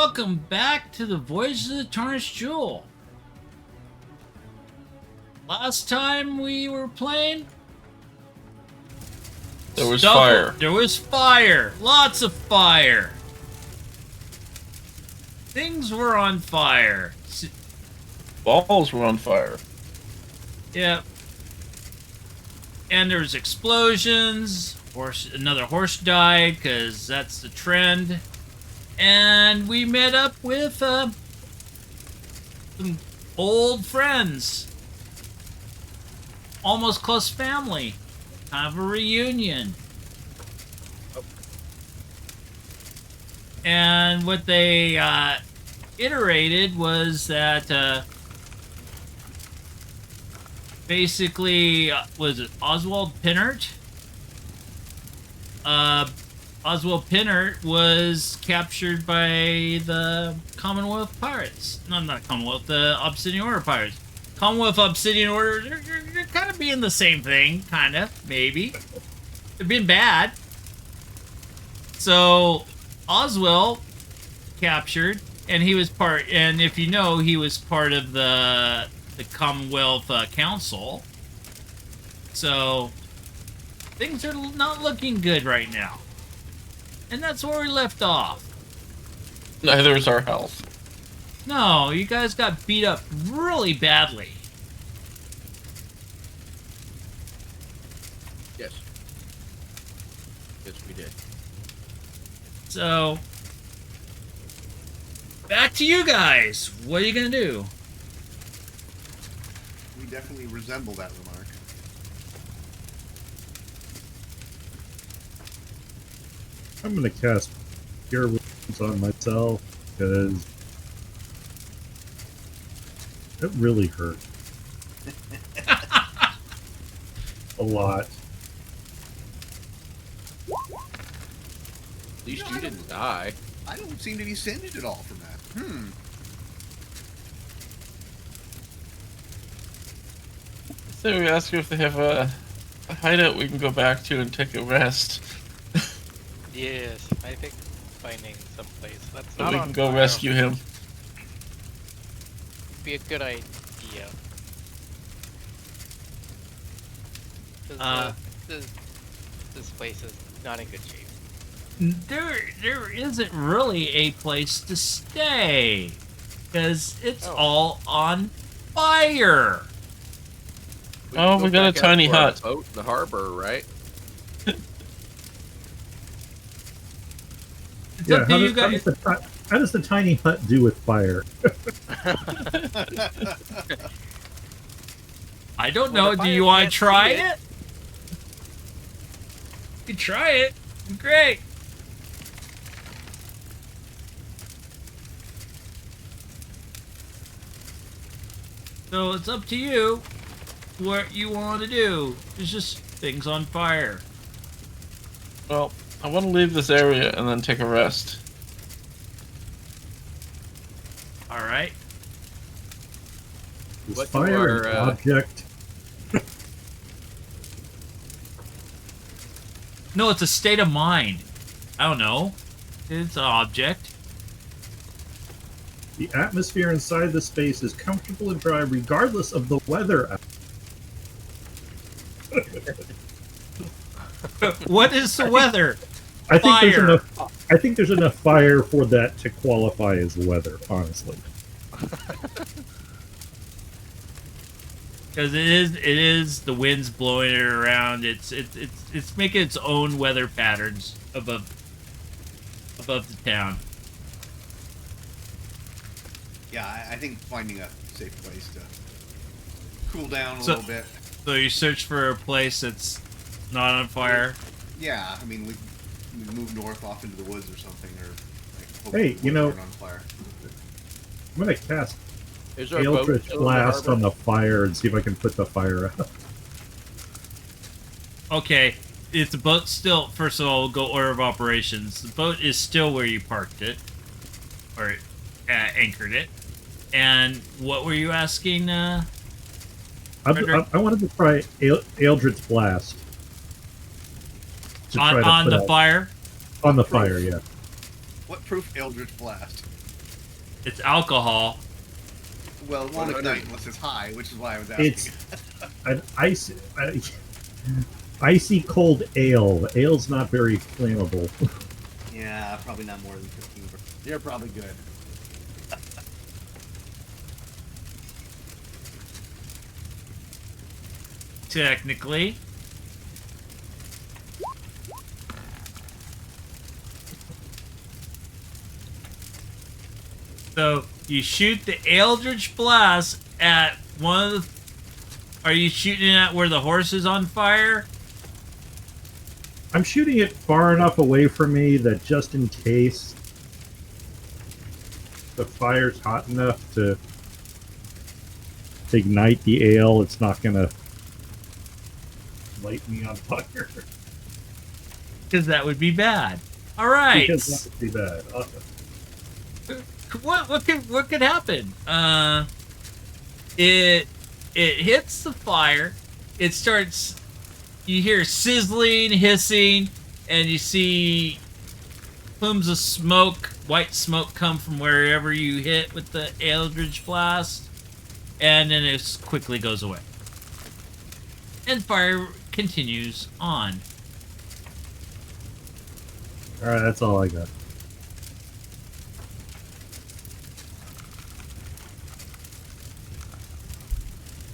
welcome back to the Voyage of the Tarnished Jewel. Last time we were playing, there was fire. There was fire. Lots of fire. Things were on fire. Balls were on fire. Yeah. And there was explosions. Another horse died, because that's the trend. And we met up with some old friends. Almost close family. Kind of a reunion. And what they iterated was that basically, was it Oswald Pinnert? Oswald Pinnert was captured by the Commonwealth Pirates. No, not Commonwealth, the Obsidian Order Pirates. Commonwealth, Obsidian Order, they're kind of being the same thing, kind of, maybe. They're being bad. So, Oswald captured, and he was part, and if you know, he was part of the Commonwealth Council. So, things are not looking good right now. And that's where we left off. Neither is our health. No, you guys got beat up really badly. Yes. Yes, we did. So, back to you guys. What are you going to do? We definitely resemble that remark. I'm going to cast Cure Wounds on myself, because it really hurt. A lot. At least you didn't die. I don't seem to be singed at all from that. So we ask you if they have a hideout we can go back to and take a rest. Yes, I think finding some place that's So not we on can go fire rescue him. would be a good idea. 'Cause, this place is not in good shape. There isn't really a place to stay. Because it's all on fire. Oh, we got a back out tiny to our hut. Boat in the harbor, right? It's Yeah, up to you guys. how does the tiny hut do with fire? I don't Well, know. the Do you fire want can't to try see it? You can try it. Great. So it's up to you what you want to do. It's just things on fire. Well, I want to leave this area and then take a rest. All right. Is What fire do an our, object? No, it's a state of mind. I don't know. It's an object. The atmosphere inside the space is comfortable and dry regardless of the weather. What is the weather? I think there's Fire. enough. I think there's enough fire for that to qualify as weather. Honestly, Because it is the wind's blowing it around. It's making its own weather patterns above the town. Yeah, I think finding a safe place to cool down a So- little bit. So you search for a place that's not on fire. Yeah, I mean, we move north off into the woods or something, or like, hope Hey, the you woods know- aren't on fire. I'm gonna cast Is our boat Eldritch still Blast in on the fire and see if I can put the fire out. Okay, if the boat's still, first of all, we'll go order of operations. The boat is still where you parked it, or anchored it. And what were you asking? I wanted to try Eldritch Blast. To try to On put the out- fire? On the fire, yeah. What proof Eldritch Blast? It's alcohol. Well, it won't ignite unless it's high, which is why I was asking. It's an icy cold ale. Ale's not very flammable. Yeah, probably not more than 15%. You're probably good. Technically. So you shoot the Eldritch Blast at one of the... Are you shooting it at where the horse is on fire? I'm shooting it far enough away from me that just in case the fire's hot enough to ignite the ale, it's not going to light me on fire. Because that would be bad. All right. Because that would be bad. Awesome. What could happen? It hits the fire. It starts. You hear sizzling, hissing, and you see plumes of smoke, white smoke, come from wherever you hit with the Eldritch Blast, and then it quickly goes away. And fire continues on. All right, that's all I got.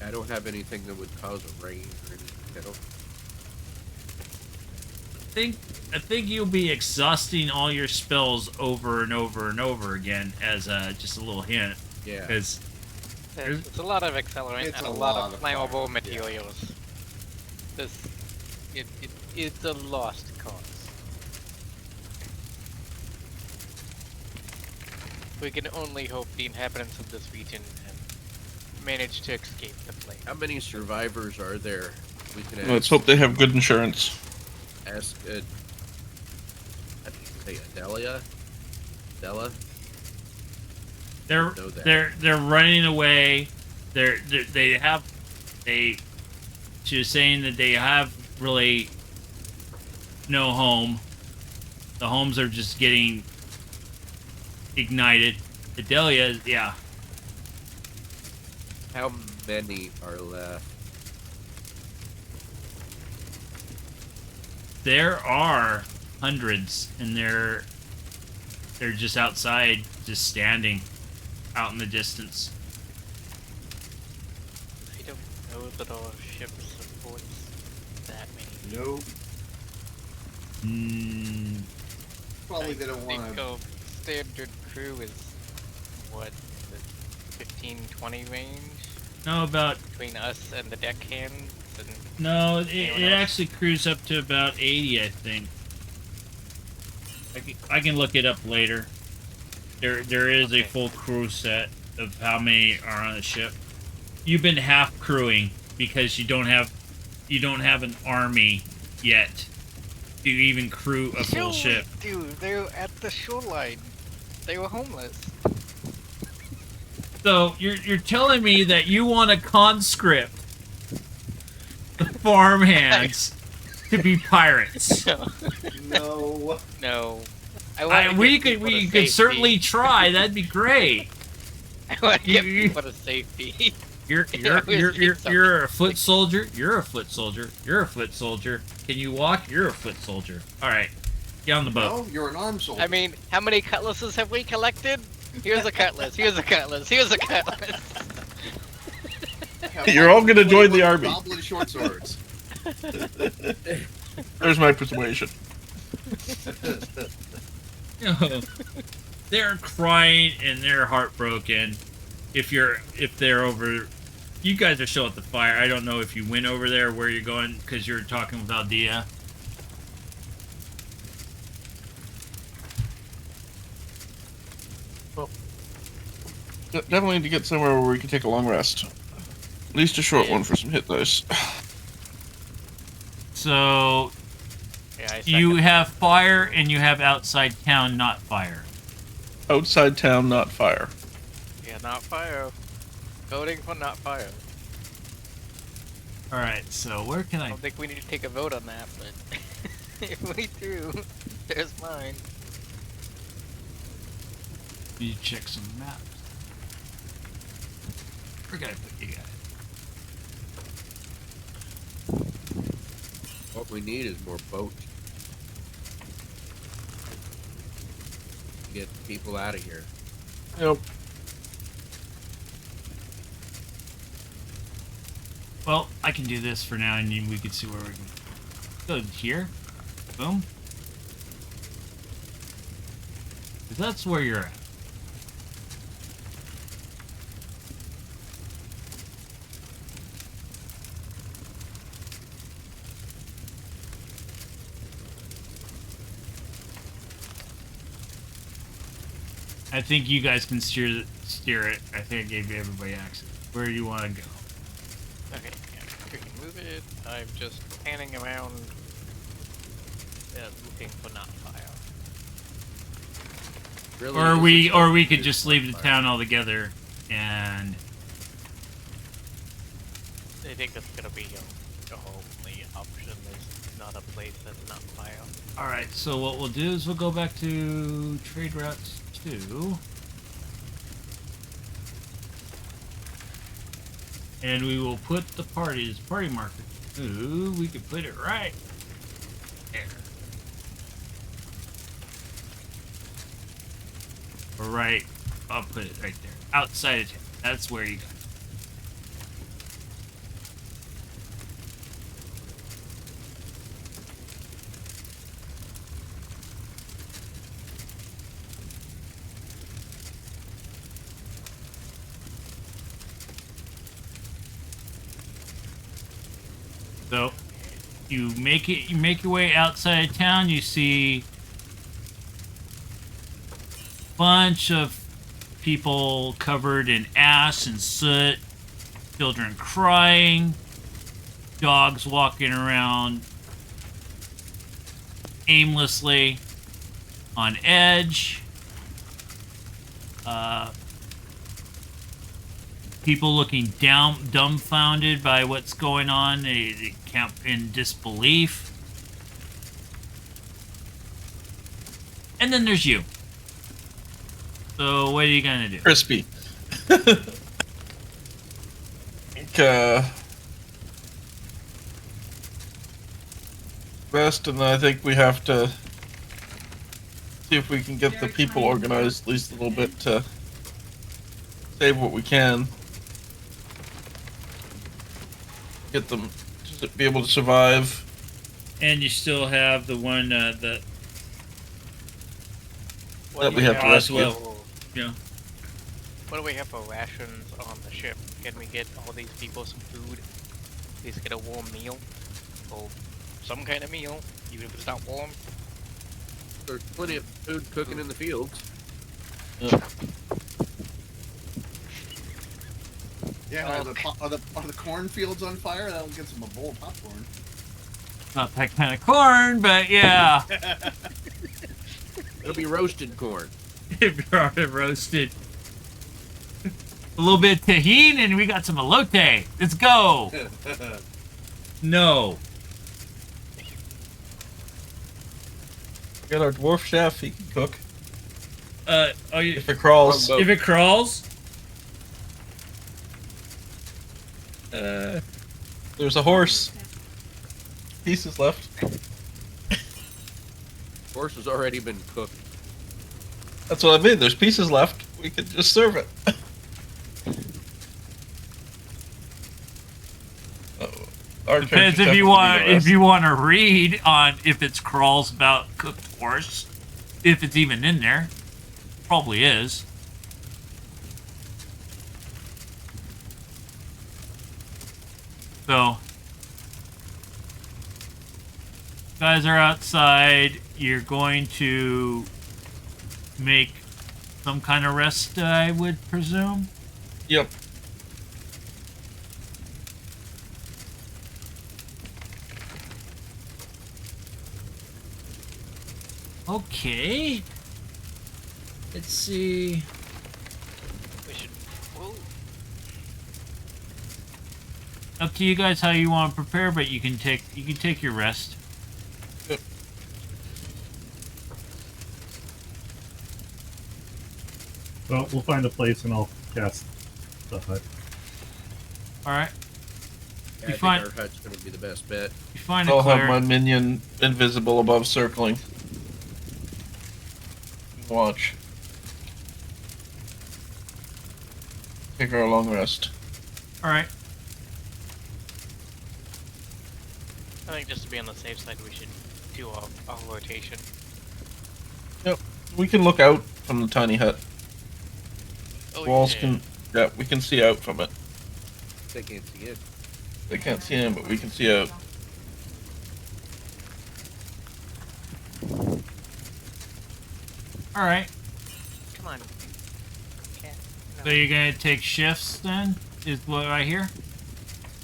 I don't have anything that would cause a rain or anything. I don't. I think you'll be exhausting all your spells over and over and over again as just a little hint. Yeah. Because It's a lot of accelerant It's and a a lot lot of of flammable fire, materials. It's a lost cause. We can only hope the inhabitants of this region have managed to escape the flame. How many survivors are there? We can ask. Let's hope they have good insurance. Ask. How do you say Adelia? Della? Know that. they're running away. She was saying that they have really no home. The homes are just getting ignited. Adelia, yeah. How many are left? There are hundreds, and they're just outside, just standing out in the distance. I don't know that our ship supports that many. Nope. Probably they don't want think to. our standard crew is, what, the 15, 20 range? No, about Between us and the deckhands? And no. It anyone else? actually cruised up to about 80, I think. I can look it up later. There is a Okay. full crew set of how many are on the ship. You've been half crewing because you don't have an army yet to even crew a full No, ship. Dude, they were at the shoreline. They were homeless. So you're telling me that you want to conscript the farmhands to be pirates? No. No. We could certainly try. That'd be great. I want to get you- people to safety. You're a foot soldier. You're a foot soldier. You're a foot soldier. Can you walk? You're a foot soldier. All right, get on the boat. No, you're an armed soldier. I mean, how many cutlasses have we collected? Here's a cutlass. Here's a cutlass. Here's a cutlass. Have You're all gonna join the 21 army. Goblin short swords. There's my persuasion. They're crying and they're heartbroken. If they're over, you guys are still at the fire. I don't know if you went over there, where you're going, because you're talking with Aldea. Definitely need to get somewhere where we can take a long rest. At least a short one for some hit dice. So Yeah, I you second. have fire and you have outside town, not fire. Outside town, not fire. Yeah, not fire. Voting for not fire. All right. So where can I I? don't think we need to take a vote on that, but if we do, there's mine. You check some maps. Where can I put you guys? What we need is more boats. Get people out of here. Yep. Well, I can do this for now, and we can see where we can go here. Boom. 'Cause that's where you're at. I think you guys can steer it. I think I gave everybody access. Where do you want to go? Okay, yeah, we can move it. I'm just panning around, looking for not fire. Really, Or we could just leave the town altogether, and I think that's gonna be the only option. There's not a place that's not fire. all right. So what we'll do is we'll go back to trade routes 2, and we will put the party marker. Ooh, we could put it right there. Or right, I'll put it right there. Outside of town. That's where you go. So you make your way outside of town, you see a bunch of people covered in ash and soot, children crying, dogs walking around aimlessly on edge, people looking dumbfounded by what's going on. They can't in disbelief. And then there's you. So what are you gonna do? Crispy. Rest, and I think we have to see if we can get the people organized at least a little bit to save what we can. Get them to be able to survive. And you still have the one that That we have to rescue. yeah. What do we have for rations on the ship? Can we get all these people some food? At least get a warm meal? Or some kind of meal, even if it's not warm? There's plenty of food cooking in the fields. Yeah, are the cornfields on fire? That'll get some a bowl of popcorn. Not that kind of corn, but yeah. It'll be roasted corn. If you're already roasted. A little bit of tahini, and we got some elote. Let's go. No. Got our dwarf chef, he can cook. If If it crawls. it crawls. There's a horse. Pieces left. Horse has already been cooked. That's what I mean. There's pieces left. We could just serve it. Our Depends character if you definitely want needs a if you want to read on if it's crawls about cooked horse, if it's even in there. Probably is. So guys are outside. You're going to make some kind of rest, I would presume. Yep. Okay. Let's see. We should. Whoa. Up to you guys how you want to prepare, but you can take your rest. Yep. Well, we'll find a place and I'll cast the hut. All right. Yeah, You I find- think our hut's going to be the best bet. You find a I'll have my cleric. minion invisible above circling. Watch. Take our long rest. All right. I think just to be on the safe side, we should do a rotation. Yep. We can look out from the tiny hut. Oh, Walls yeah. can. Yeah, we can see out from it. They can't see it. They can't see him, but we can see out. All right. Come on. Cat. So you're gonna take shifts then? Is what I hear?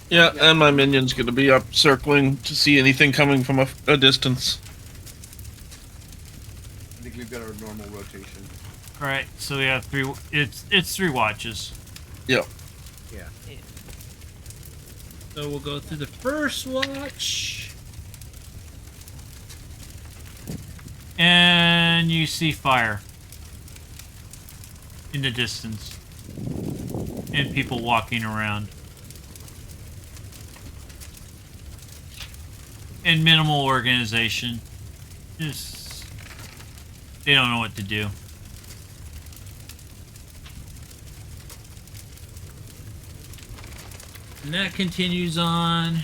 Yeah, and my minion's gonna be up circling to see anything coming from a distance. I think we've got our normal rotation. All right. So we have three. It's 3 watches. Yep. Yeah. So we'll go through the first watch. And you see fire in the distance. And people walking around. And minimal organization. Just they don't know what to do. And that continues on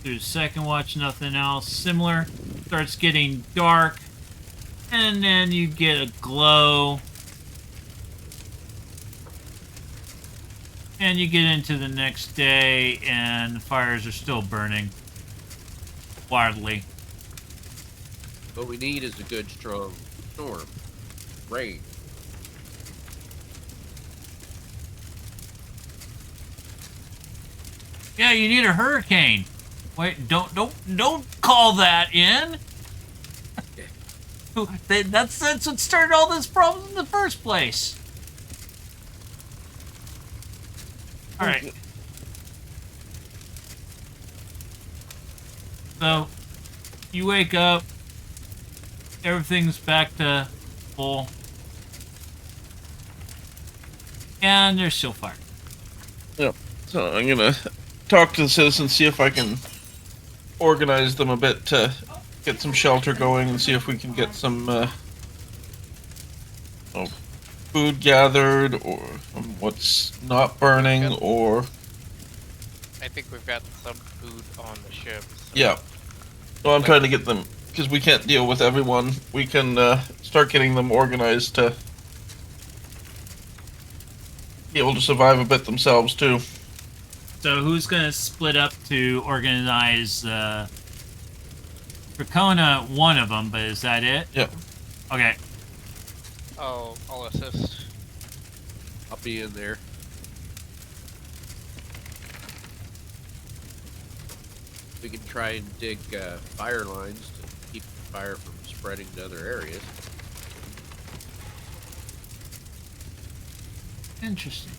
through the second watch, nothing else. Similar. Starts getting dark. And then you get a glow. And you get into the next day, and the fires are still burning wildly. What we need is a good, strong storm. Rain. Yeah, you need a hurricane. Wait, don't call that in. That's what started all this problem in the first place. All right. So you wake up. Everything's back to full, and there's still fire. Yep. So I'm gonna talk to the citizens, see if I can organize them a bit to get some shelter going, and see if we can get some food gathered, or what's not burning, or I think we've got some food on the ship. So yeah. No, I'm trying to get them because we can't deal with everyone. We can start getting them organized to be able to survive a bit themselves too. So who's gonna split up to organize Dracona? One of them, but is that it? Yeah. Okay. Oh, I'll assist. I'll be in there. We can try and dig fire lines to keep the fire from spreading to other areas. Interesting.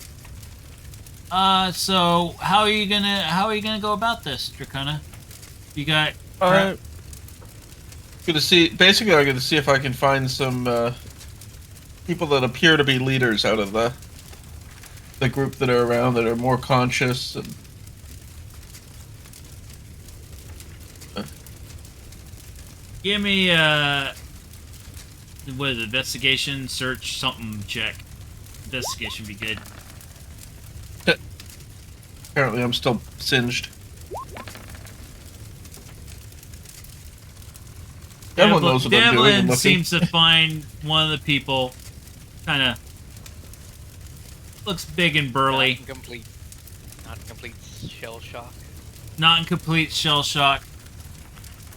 So how are you gonna go about this, Dracona? You got I'm gonna see. Basically, I'm gonna see if I can find some people that appear to be leaders out of the group that are around that are more conscious. And, give me what is it, investigation, search, something check. Investigation would be good. apparently, I'm still singed. Everyone knows what I'm doing. Devlin and looking. seems to find one of the people kind of looks big and burly. Not complete shell shock. Not in complete shell shock.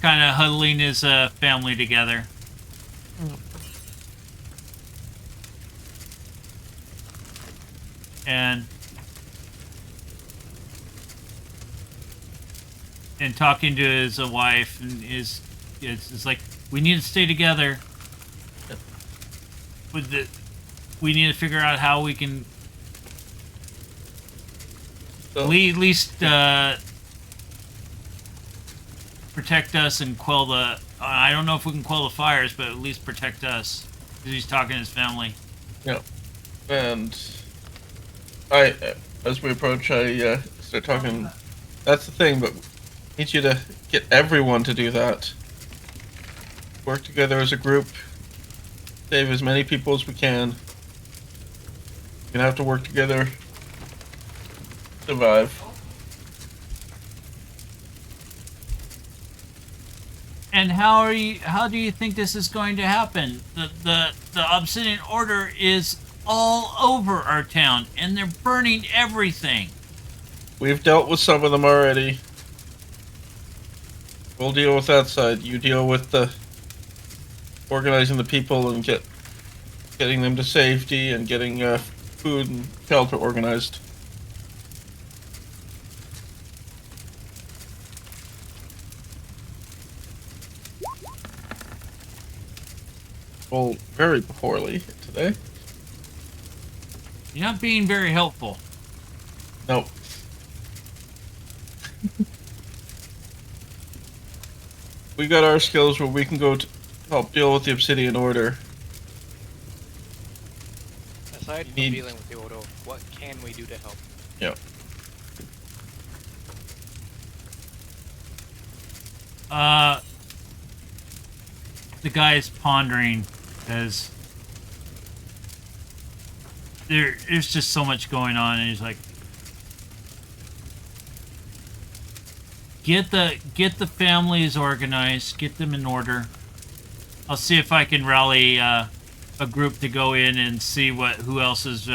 Kind of huddling his family together. And talking to his wife, and it's like, we need to stay together. We need to figure out how we can at least protect us and quell the I don't know if we can quell the fires, but at least protect us. Because he's talking to his family. Yeah. And as we approach, I start talking. That's the thing, but I need you to get everyone to do that. Work together as a group. Save as many people as we can. We're gonna have to work together. Survive. And how do you think this is going to happen? The Obsidian Order is all over our town, and they're burning everything. We've dealt with some of them already. We'll deal with that side. You deal with the organizing the people and getting them to safety and getting food and shelter organized. Well, very poorly today. You're not being very helpful. Nope. We got our skills where we can go to help deal with the Obsidian Order. Aside from Need- dealing with the Order, what can we do to help? Yep. The guy is pondering as there's just so much going on, and he's like, get the families organized, get them in order. I'll see if I can rally a group to go in and see who else is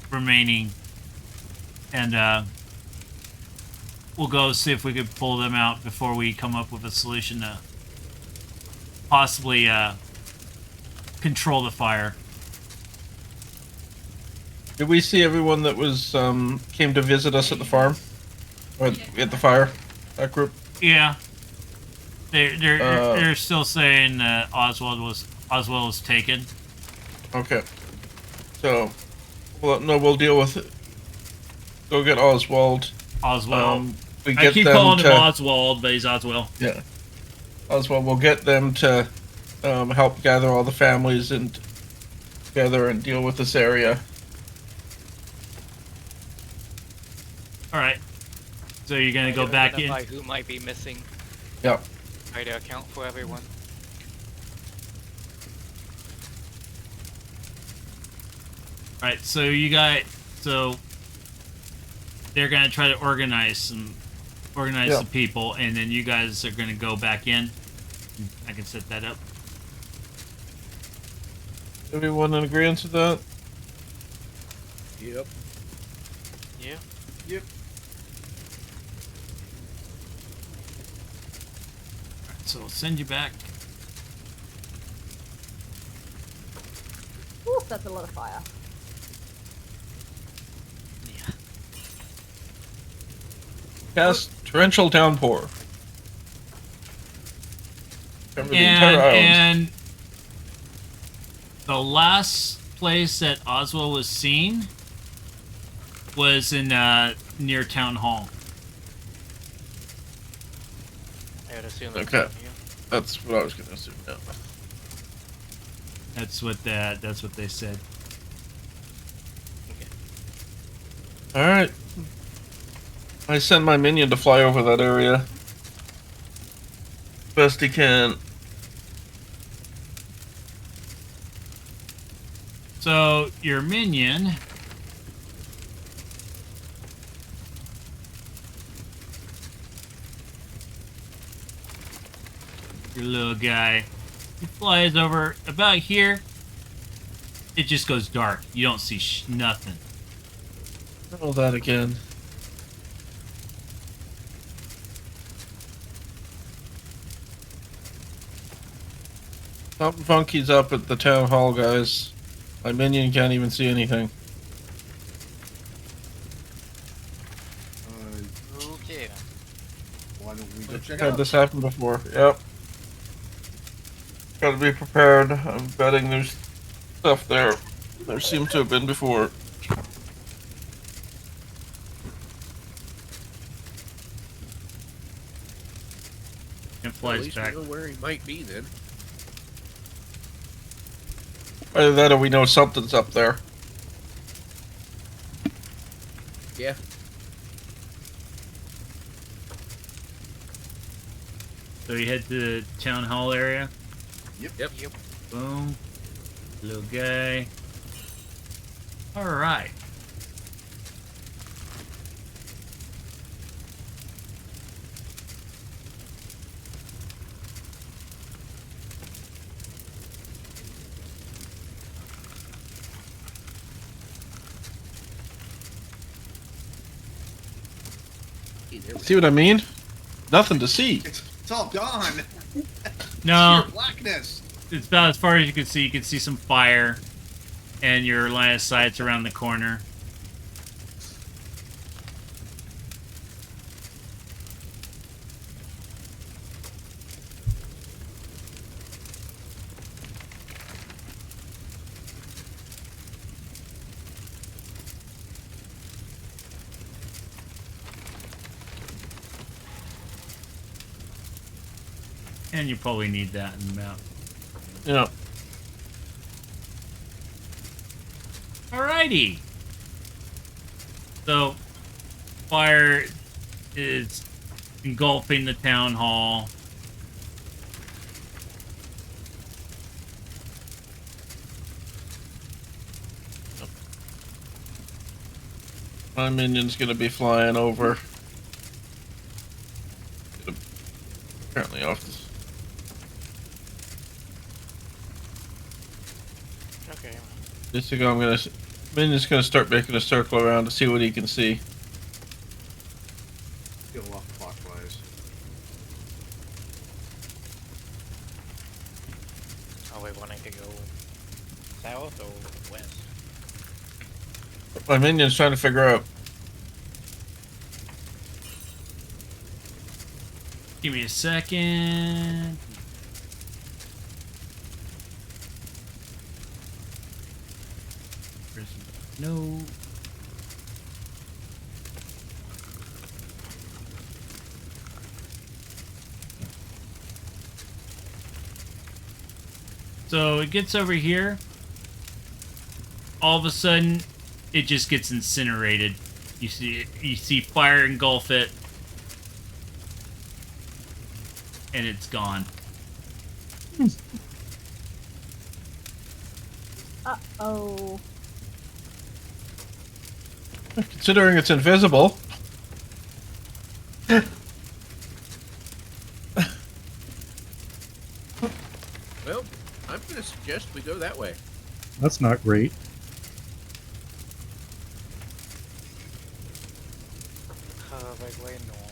remaining, and we'll go see if we could pull them out before we come up with a solution to possibly control the fire. Did we see everyone that was came to visit us at the farm? Or at the fire? That group? Yeah. They're still saying that Oswald was taken. Okay. So, we'll deal with it. Go get Oswald. Oswald. We I get keep them calling him to, Oswald, but he's Oswald. Yeah. Oswald, we'll get them to help gather all the families and together and deal with this area. All right. So you're gonna go Try to back in. identify who might be missing. Yeah. Try to account for everyone. All right. So they're gonna try to organize Yeah. the people, and then you guys are gonna go back in. I can set that up. Everyone in agreement with that? Yep. Yeah. Yep. All right, so I'll send you back. Ooh, that's a lot of fire. Yeah. Cast torrential downpour. Cover the entire island. And the last place that Oswald was seen was in near Town Hall. I would assume that's Okay. from you. That's what I was gonna assume. Yeah. That's what they said. Okay. Alright. I send my minion to fly over that area. Best he can. So your minion your little guy, he flies over about here. It just goes dark. You don't see nothing. Roll that again. Something funky's up at the town hall, guys. My minion can't even see anything. Okay. then. Why don't we go I've check had out? this happen before. Yep. Gotta be prepared. I'm betting there's stuff there. There seems to have been before. Yep. Well, at flies least back. we know where he might be then. Either that or we know something's up there. Yeah. So you head to the town hall area. Yep. Boom. Little guy. Alright. Hey, there we See what I mean? Nothing to see. It's all gone. No, Sheer blackness. it's about as far as you can see. You can see some fire, and your line of sight's around the corner. And you probably need that in the map. Yeah. Alrighty. So, fire is engulfing the town hall. My minion's gonna be flying over. Apparently off this. Okay. Just to go, minion's gonna start making a circle around to see what he can see. Go off clockwise. Are we wanting to go south or west? My minion's trying to figure out. Give me a second. No. So it gets over here. All of a sudden, it just gets incinerated. You see fire engulf it, and it's gone. Uh-oh. Considering it's invisible. Well, I'm going to suggest we go that way. That's not great. Perfectly normal.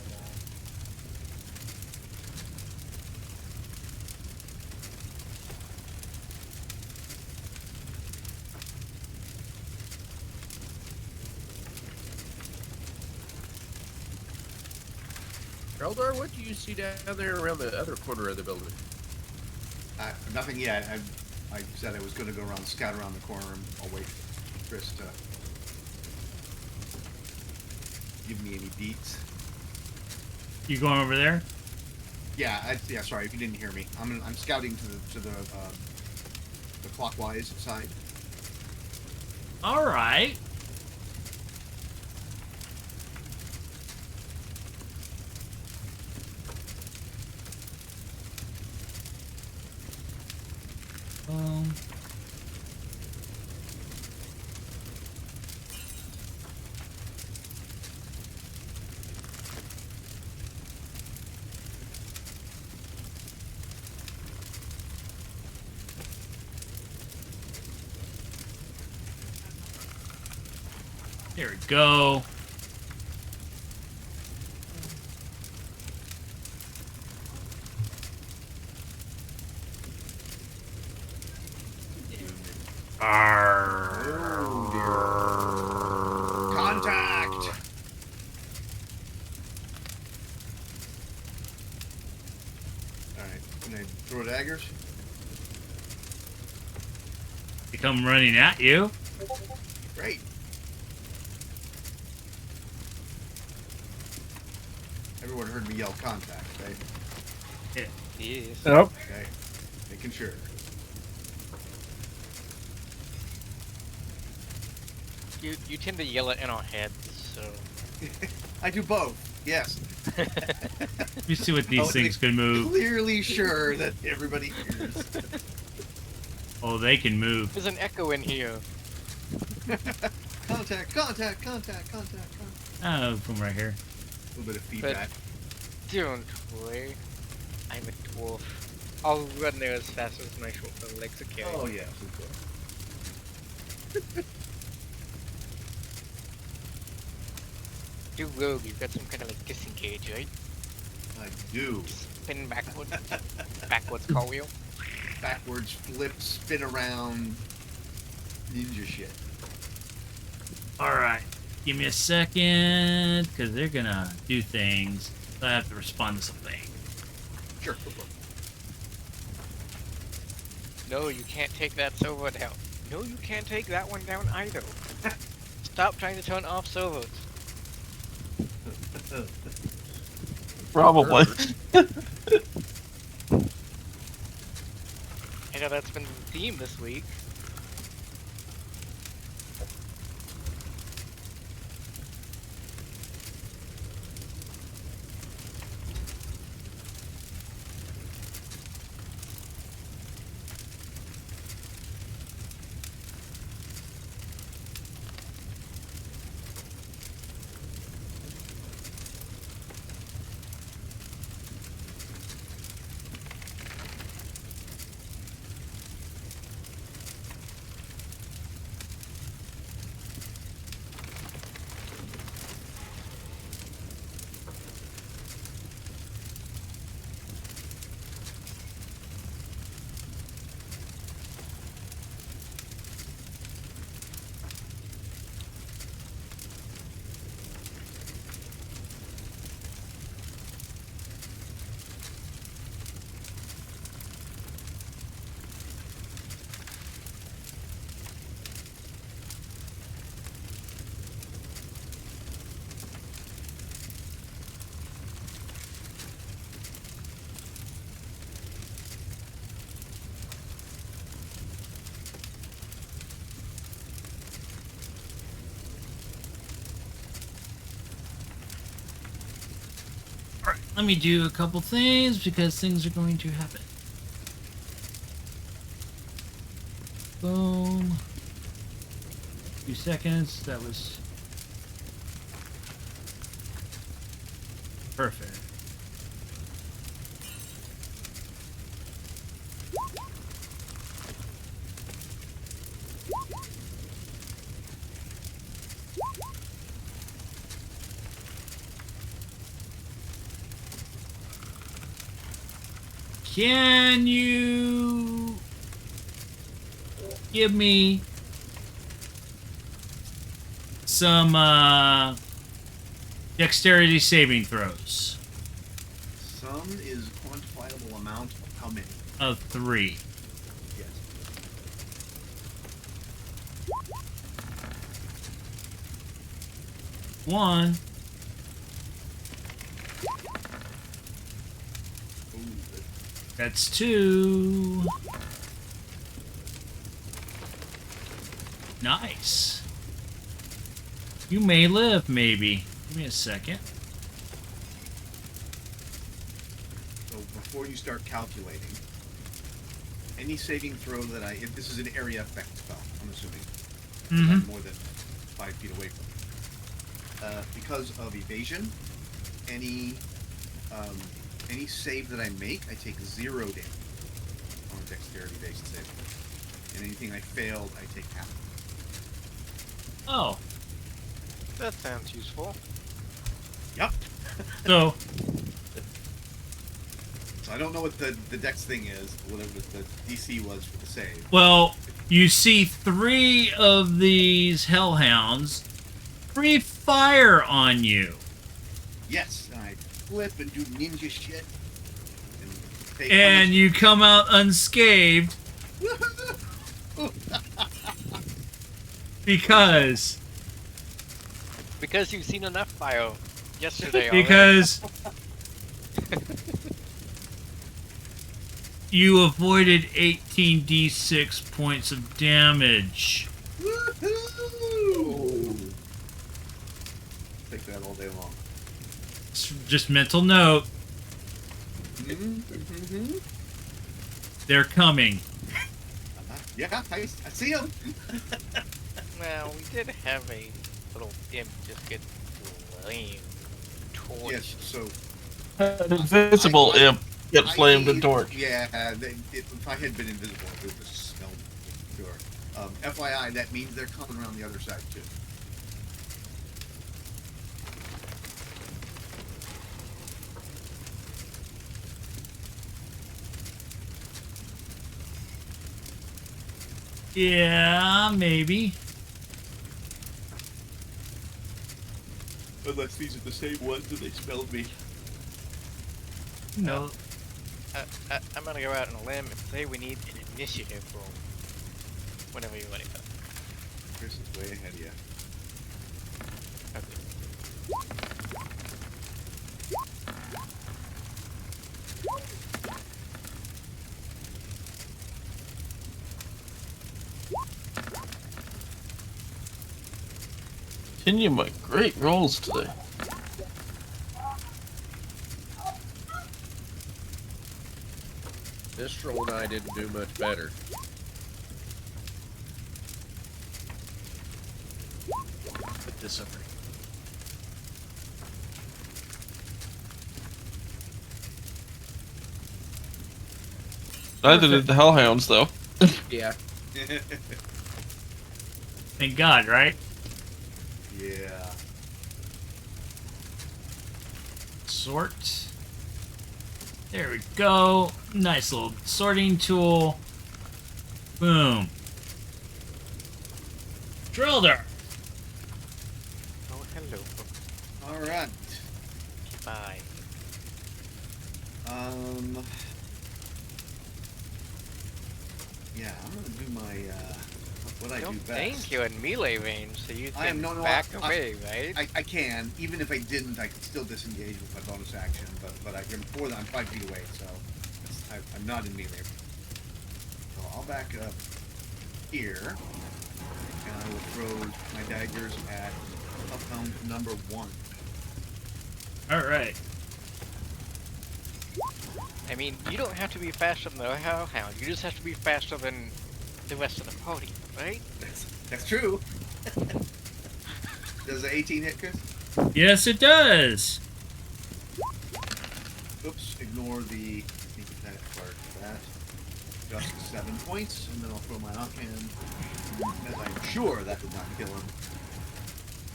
Eldar, what do you see down there around the other corner of the building? Nothing yet. I said I was going to go around, scout around the corner, and I'll wait for Chris to give me any beats. You going over there? Yeah, yeah. Sorry if you didn't hear me. I'm scouting to the clockwise side. All right. There we go. Contact. All right. Can I throw daggers? They come running at you. Great. Everyone heard me yell contact, right? Yes. Yep. Okay. Making sure. You tend to yell it in our heads, so. I do both. Yes. Let me see what these Oh, things can move. Clearly sure that everybody hears. Oh, they can move. There's an echo in here. Contact, contact, contact, contact, contact. Oh, from right here. A little bit of feedback. Don't worry. I'm a dwarf. I'll run there as fast as my short legs can carry. Oh yeah, super. Do rogue, you've got some kind of like disengage, right? I do. Spin backwards. Backwards cartwheel. Backwards, flip, spin around, ninja shit. Alright. Give me a second, because they're gonna do things. So I have to respond to something. Sure. Go for it. No, you can't take that server down. No, you can't take that one down either. Stop trying to turn off servers. Probably. I know that's been the theme this week. Alright, let me do a couple things because things are going to happen. Boom. 2 seconds. That was perfect. Can you give me some dexterity saving throws Some is quantifiable amount of how many? of 3? Yes. One. Ooh, good. That's 2. Nice. You may live, maybe. Give me a second. So before you start calculating, any saving throw that if this is an area effect spell, I'm assuming. 'Cause I'm more than 5 feet away from it. Because of evasion, any save that I make, I take 0 damage on a dexterity-based save. And anything I failed, I take half. Oh, That sounds useful. Yep. so So I don't know what the dex thing is, whatever the DC was for the save. well, you see 3 of these hellhounds free fire on you. Yes, and I flip and do ninja shit. And take And you come out unscathed because Because you've seen enough fire yesterday already. because You avoided 18d6 points of damage. Woohoo! Take that all day long. Just mental note. Mm-hmm. They're coming. Yeah, I see him. Well, we did have a little imp just get flamed. Torch. Yes, so An invisible imp get flamed and torched. Yeah, if I had been invisible, it would have smelled for sure. FYI, that means they're coming around the other side too. Yeah, maybe. Unless these are the same ones that they smelled me. No. I'm gonna go out on a limb and say we need an initiative roll. Whenever you're ready. Chris is way ahead of you. Okay. Continue my great rolls today. This roll and I didn't do much better. Put this over. Neither did the Hellhounds, though. Yeah. Thank God, right? Yeah. Sort. There we go. Nice little sorting tool. Boom. Drilled. Oh, hello. All right. Bye. Yeah, I'm gonna do my what I Don't do think best. you're in melee range, so you I am can no, back I- away, right? I can, even if I didn't, I could still disengage with my bonus action. But I'm 5 feet away, so I'm not in melee. So I'll back up here, and I will throw my daggers at Hellhound number 1. Alright. I mean, you don't have to be faster than the Hellhound. You just have to be faster than the rest of the party, right? That's true. Does the 18 hit, Chris? Yes, it does. Oops, ignore the sneak attack part of that. Just 7 points, and then I'll throw my offhand. As I'm sure that did not kill him.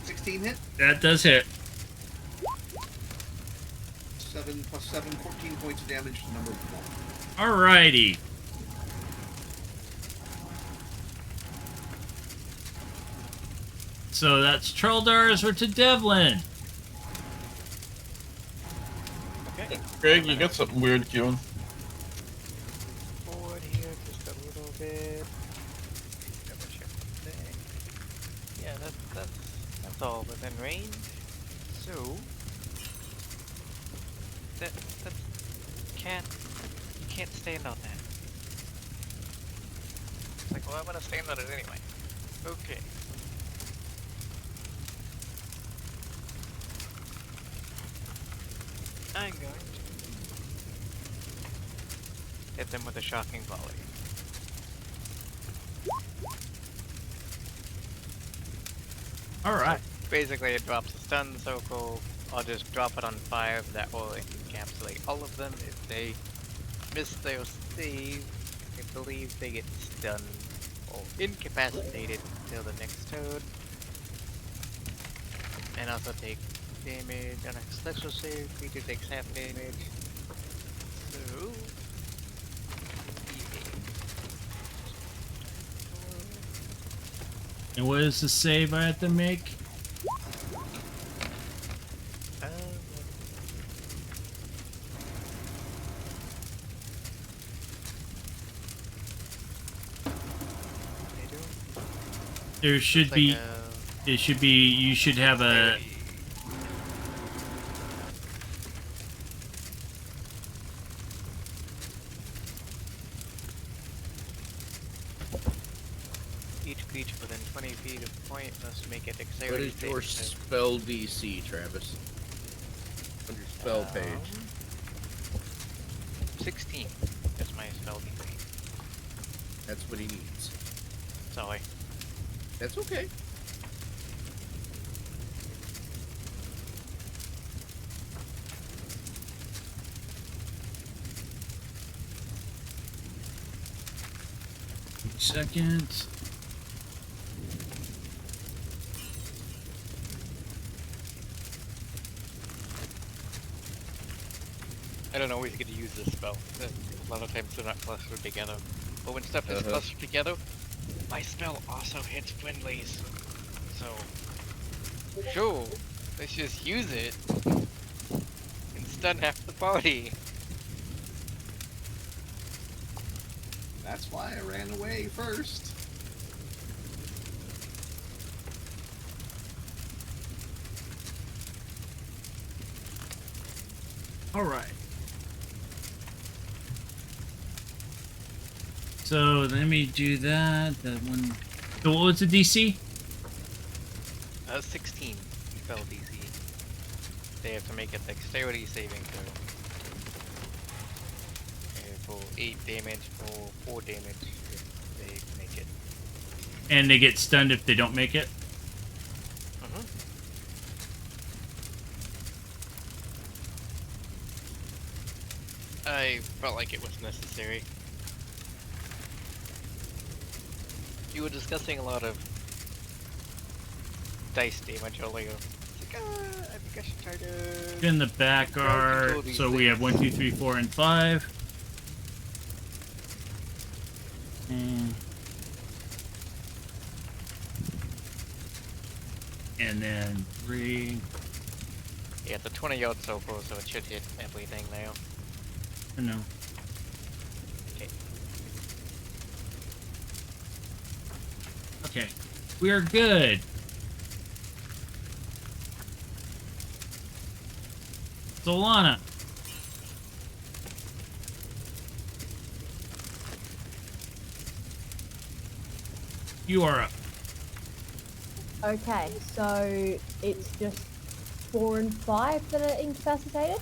16 hit? That does hit. 7 plus 7, 14 points of damage to number 1. Alrighty. So that's Trolldar's or to Devlin. Okay. Greg, you got something weird queuing. Forward here just a little bit. Double check the thing. Yeah, that's all within range. So that you can't stand on that. It's like, well, I'm gonna stand on it anyway. Okay. I'm going to hit them with a shocking volley. Alright. Basically, it drops a stun circle. I'll just drop it on fire. That will encapsulate all of them. If they miss their save, I believe they get stunned or incapacitated until the next turn. And also take damage on a successful save. Creature takes half damage. So. And what is the save I have to make? There should Looks be. like It should be. You should have a. feet of point. Let's make it What dexterity. is your saving spell DC, Travis? On your spell throw. page. 16. That's my spell DC. That's what he needs. Sorry. That's okay. Second. I don't always get to use this spell. A lot of times they're not clustered together. But when stuff is clustered together, my spell also hits friendlies. So, sure, let's just use it and stun half the party. That's why I ran away first. All right. So let me do that. That one. So what was the DC? 16 spell DC. They have to make a dexterity saving throw. And for 8 damage or 4 damage if they make it. And they get stunned if they don't make it. I felt like it was necessary. You were discussing a lot of dice damage earlier. It's like, I think I should try to... In the back are control these so we have 1, 2, 3, 4, and 5. And then 3. Yeah, it's a 20-yard circle, so it should hit everything now. I know. Okay. Okay, we're good. Solana. You are up. Okay, so it's just 4 and 5 that are incapacitated?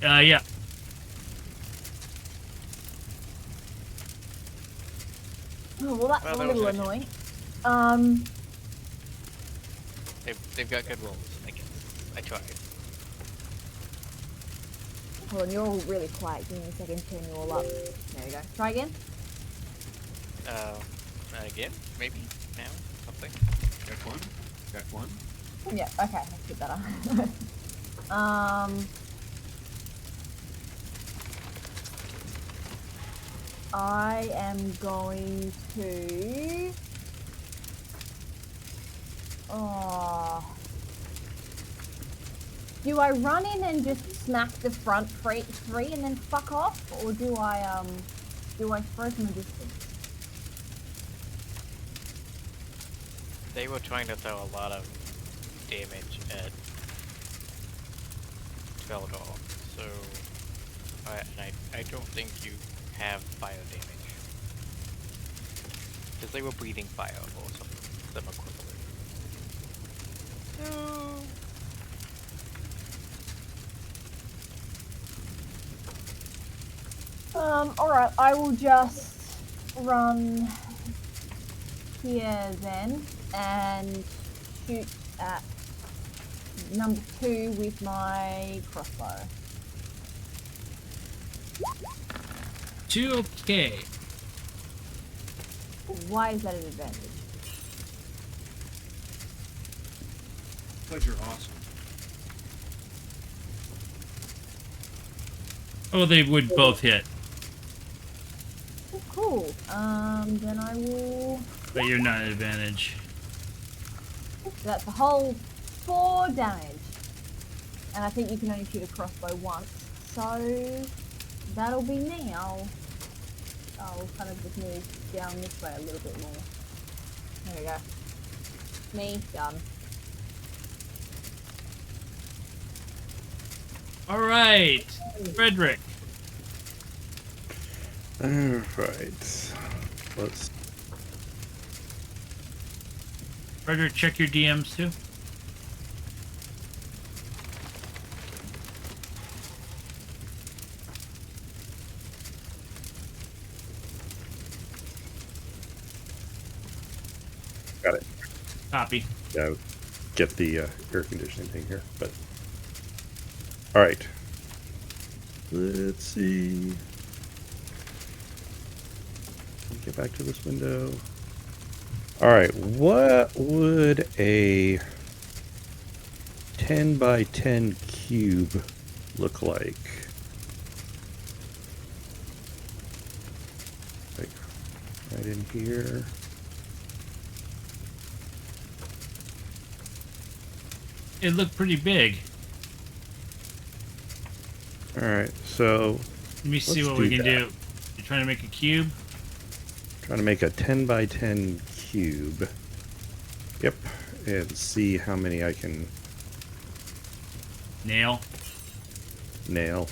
Yeah. Oh, well, that's Well, a that was little okay. annoying. They've got good rolls, I guess. I tried. Hold on, you're all really quiet. Give me a second, turn you all up. There we go. Try again. Again? Maybe? Now? Something? Got one. Got one. Yeah, okay, that's a bit better. I am going to... Oh. Do I run in and just smack the front three and then fuck off? Or do I throw from a distance? They were trying to throw a lot of damage at Veldor, so I don't think you have fire damage. Because they were breathing fire or some equivalent. Alright, I will just run here then and shoot at number 2 with my crossbow. 2, okay. Why is that an advantage? Because you're awesome. Oh, they would both hit, Oh, cool. Then I will... but you're not at advantage. That's a whole 4 damage. And I think you can only shoot a crossbow once. So that'll be me. I'll kind of just move down this way a little bit more. There we go. Me, done. All right, Frederick. Alright. Let's. Frederick, check your DMs too. Got it. Copy. Yeah, get the air conditioning thing here, but. Alright. Let's see. Get back to this window. Alright, what would a 10 by 10 cube look like? Like, right in here. It looked pretty big. Alright, so Let me see let's what we do can that. do. You're trying to make a cube? Trying to make a 10 by 10 cube. Yep, and see how many I can Nail. nail.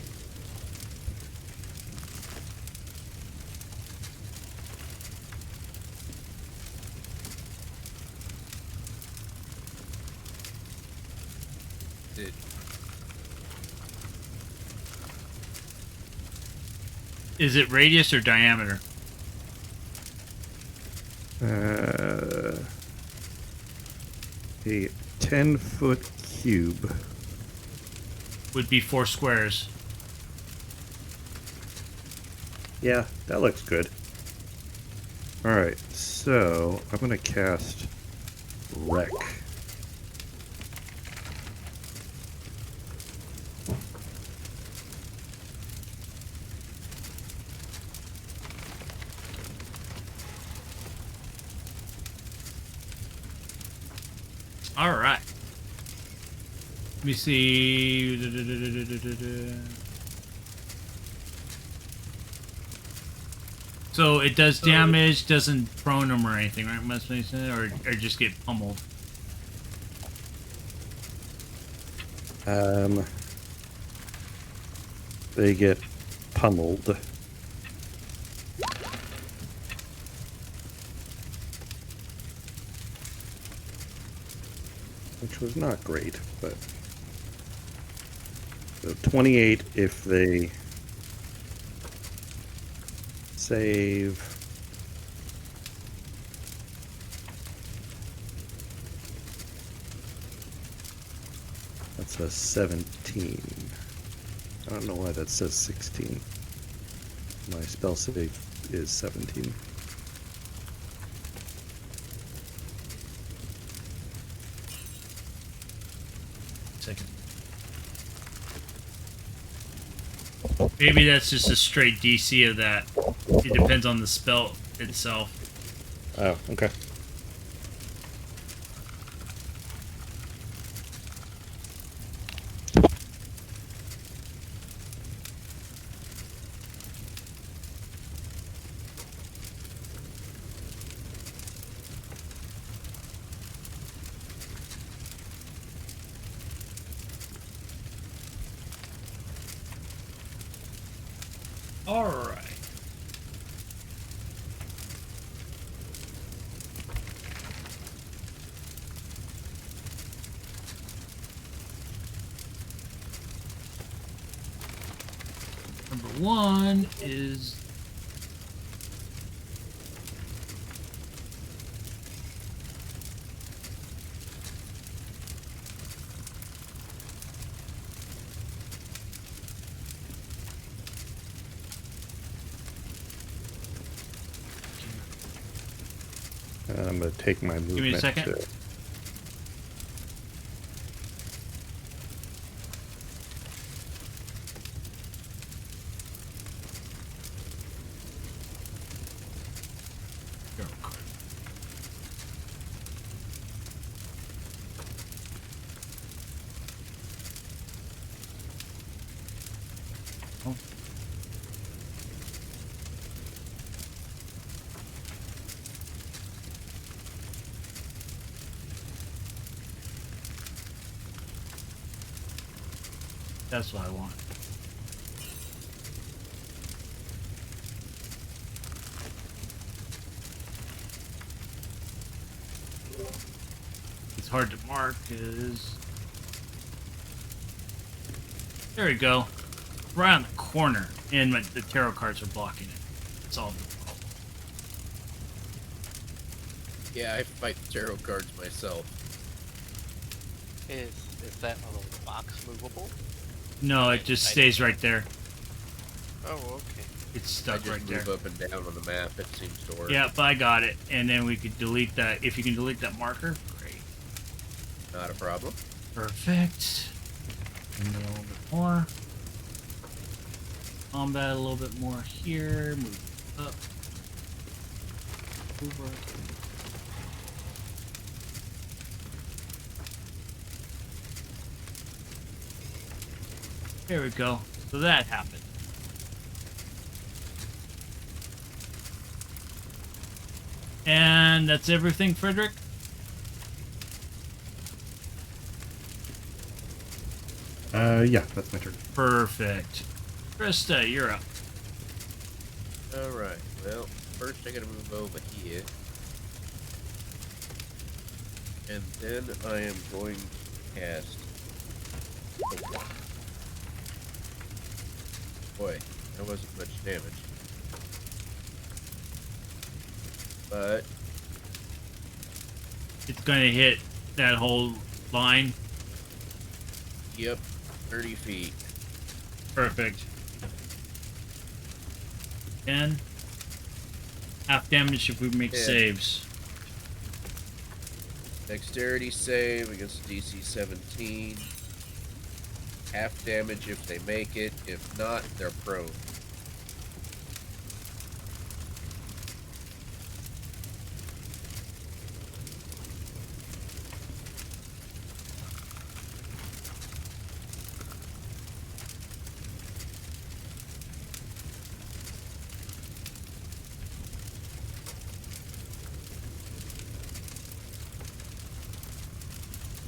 It, Is it radius or diameter? A 10-foot cube. Would be 4 squares. Yeah, that looks good. Alright, so I'm gonna cast Wreck. All right. Let me see. So it does damage, doesn't prone them or anything, right? Must make sense, or just get pummeled. They get pummeled. Which was not great, but so 28 if they save. That's a 17. I don't know why that says 16. My spell save is 17. Second. Maybe that's just a straight DC of that. It depends on the spell itself. Oh, okay. All right. Number 1 is I'm going to take my movement. Give me a second. to- Oh. That's what I want. hard to mark is... There we go. Right on the corner, and the tarot cards are blocking it. Solved the problem. Yeah, I fight tarot cards myself. Is that little box movable? No, it just stays right there. Oh, okay. It's I stuck just right there. move up and down on the map. It seems to work. Yep, I got it. And then we could delete that. If you can delete that marker, great. Not a problem. Perfect. And then a little bit more. Combat a little bit more here. Move up. Over. There we go. So that happened. And that's everything, Frederick? Yeah, that's my turn. Perfect. Krista, you're up. Alright, well, first I gotta move over here. And then I am going to cast the one. Boy, that wasn't much damage. But It's going to hit that whole line. yep, 30 feet. Perfect. 10. Half damage if we make Yeah. saves. Dexterity save against DC 17. Half damage if they make it. If not, they're prone.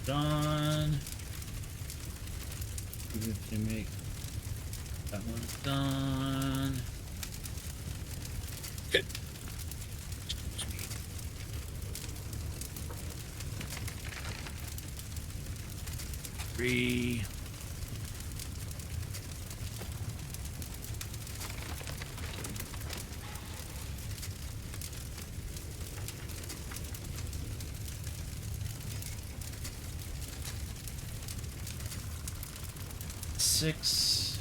Done. Even if they make that one's done. Three. Six.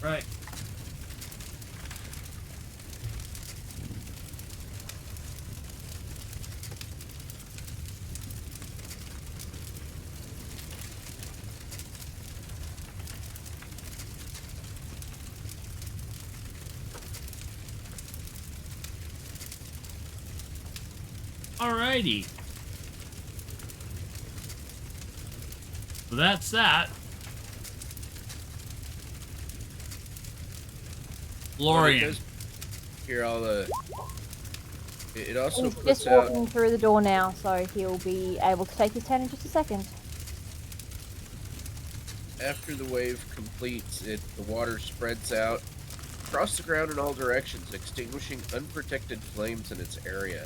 Right. Alrighty. So that's that. Lorian. Here, I'll it also He's puts just out. walking through the door now, so he'll be able to take his turn in just a second. After the wave completes, the water spreads out across the ground in all directions, extinguishing unprotected flames in its area,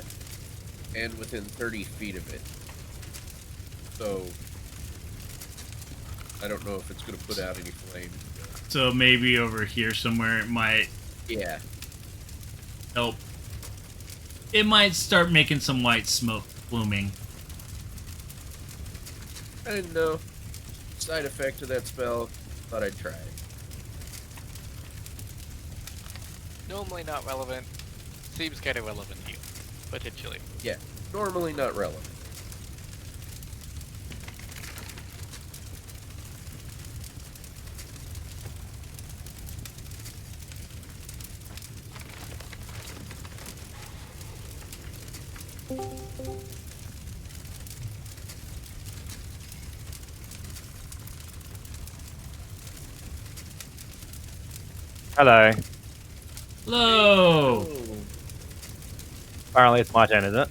and within 30 feet of it. So, I don't know if it's going to put out any flames. So maybe over here somewhere it might Yeah, help. It might start making some white smoke blooming. I didn't know. Side effect of that spell, thought I'd try it. Normally not relevant. Seems kind of relevant here, potentially. Yeah, normally not relevant. Hello. Hello. Oh, Apparently it's my turn, is it?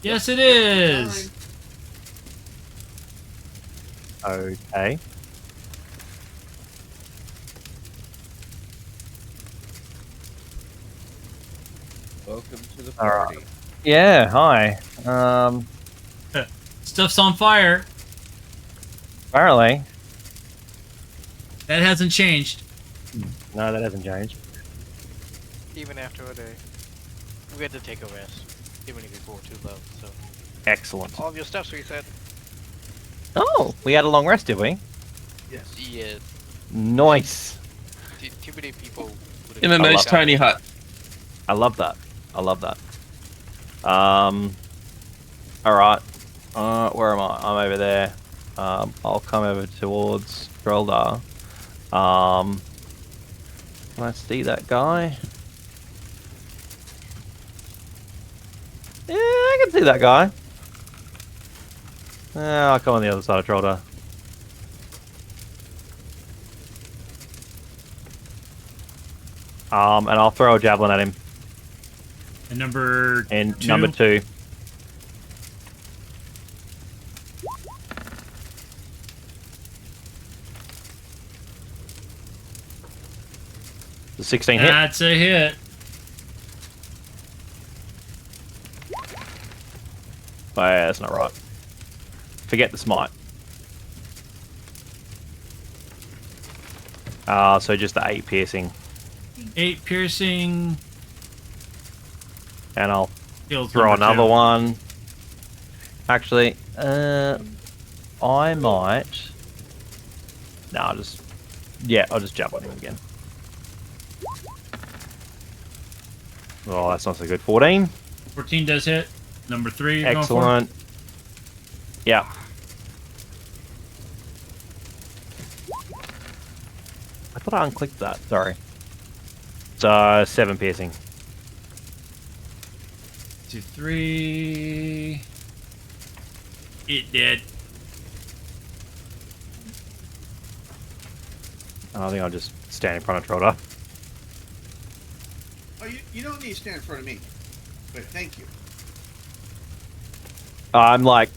Yes, it is. Okay. Welcome to the All right. party. Yeah, hi. Stuff's on fire. Apparently. That hasn't changed. No, that hasn't changed. Even after a day. We had to take a rest. Even if we brought too low, so. Excellent. All of your stuff's reset. Oh, we had a long rest, did we? Yes. Yeah. Nice. Too many people. would've In a been nice down. tiny hut. I love that. I love that. Alright. Where am I? I'm over there. I'll come over towards Droldar. Can I see that guy? Yeah, I can see that guy. I'll come on the other side of Droldar. And I'll throw a javelin at him. And number And two. number 2. The 16 hit. That's a hit. Oh, yeah, that's not right. Forget the smite. So just the 8 piercing. 8 piercing. And I'll Kills throw number another two. one. Actually, I might... No, I'll just... Yeah, I'll just jump on him again. Oh, that's not so good. 14. 14 does hit. Number 3 you're going for? Excellent. Yeah. I thought I unclicked that. Sorry. So 7 piercing. 2, 3. It did. I think I'll just stand in front of Trotter. Oh, you don't need to stand in front of me. But thank you. I'm like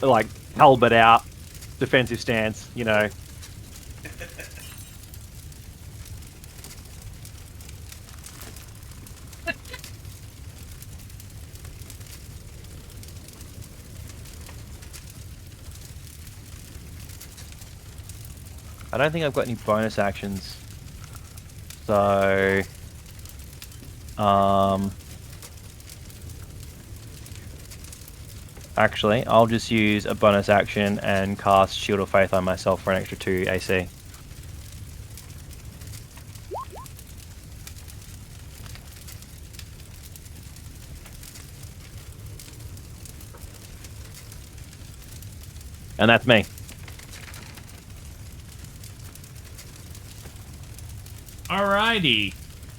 like halberd out, defensive stance. You know. I don't think I've got any bonus actions. So, actually, I'll just use a bonus action and cast Shield of Faith on myself for an extra 2 AC. And that's me. Alrighty.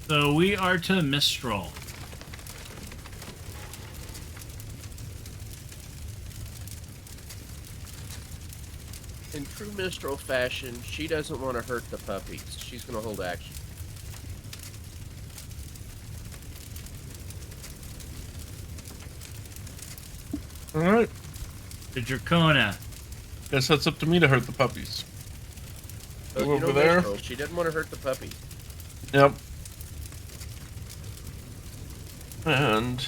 So we are to Mistral. In true Mistral fashion, she doesn't want to hurt the puppies. She's going to hold action. Alright. The Dracona. Guess that's up to me to hurt the puppies. But Go you know over there. Mistral, she didn't want to hurt the puppies. Yep. And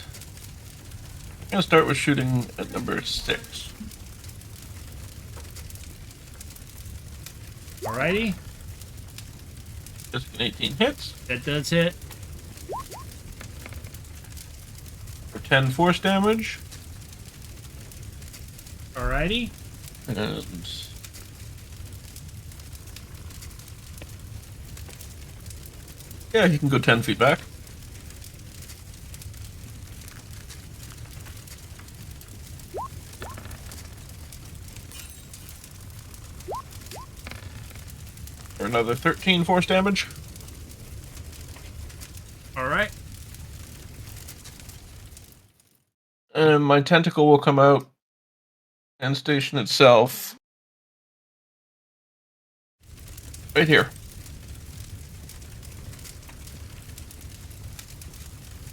I'm gonna start with shooting at number 6. Alrighty. Just an 18 hits That does hit. for 10 force damage. Alrighty. And yeah, he can go 10 feet back. For another 13 force damage. Alright. And my tentacle will come out and station itself right here.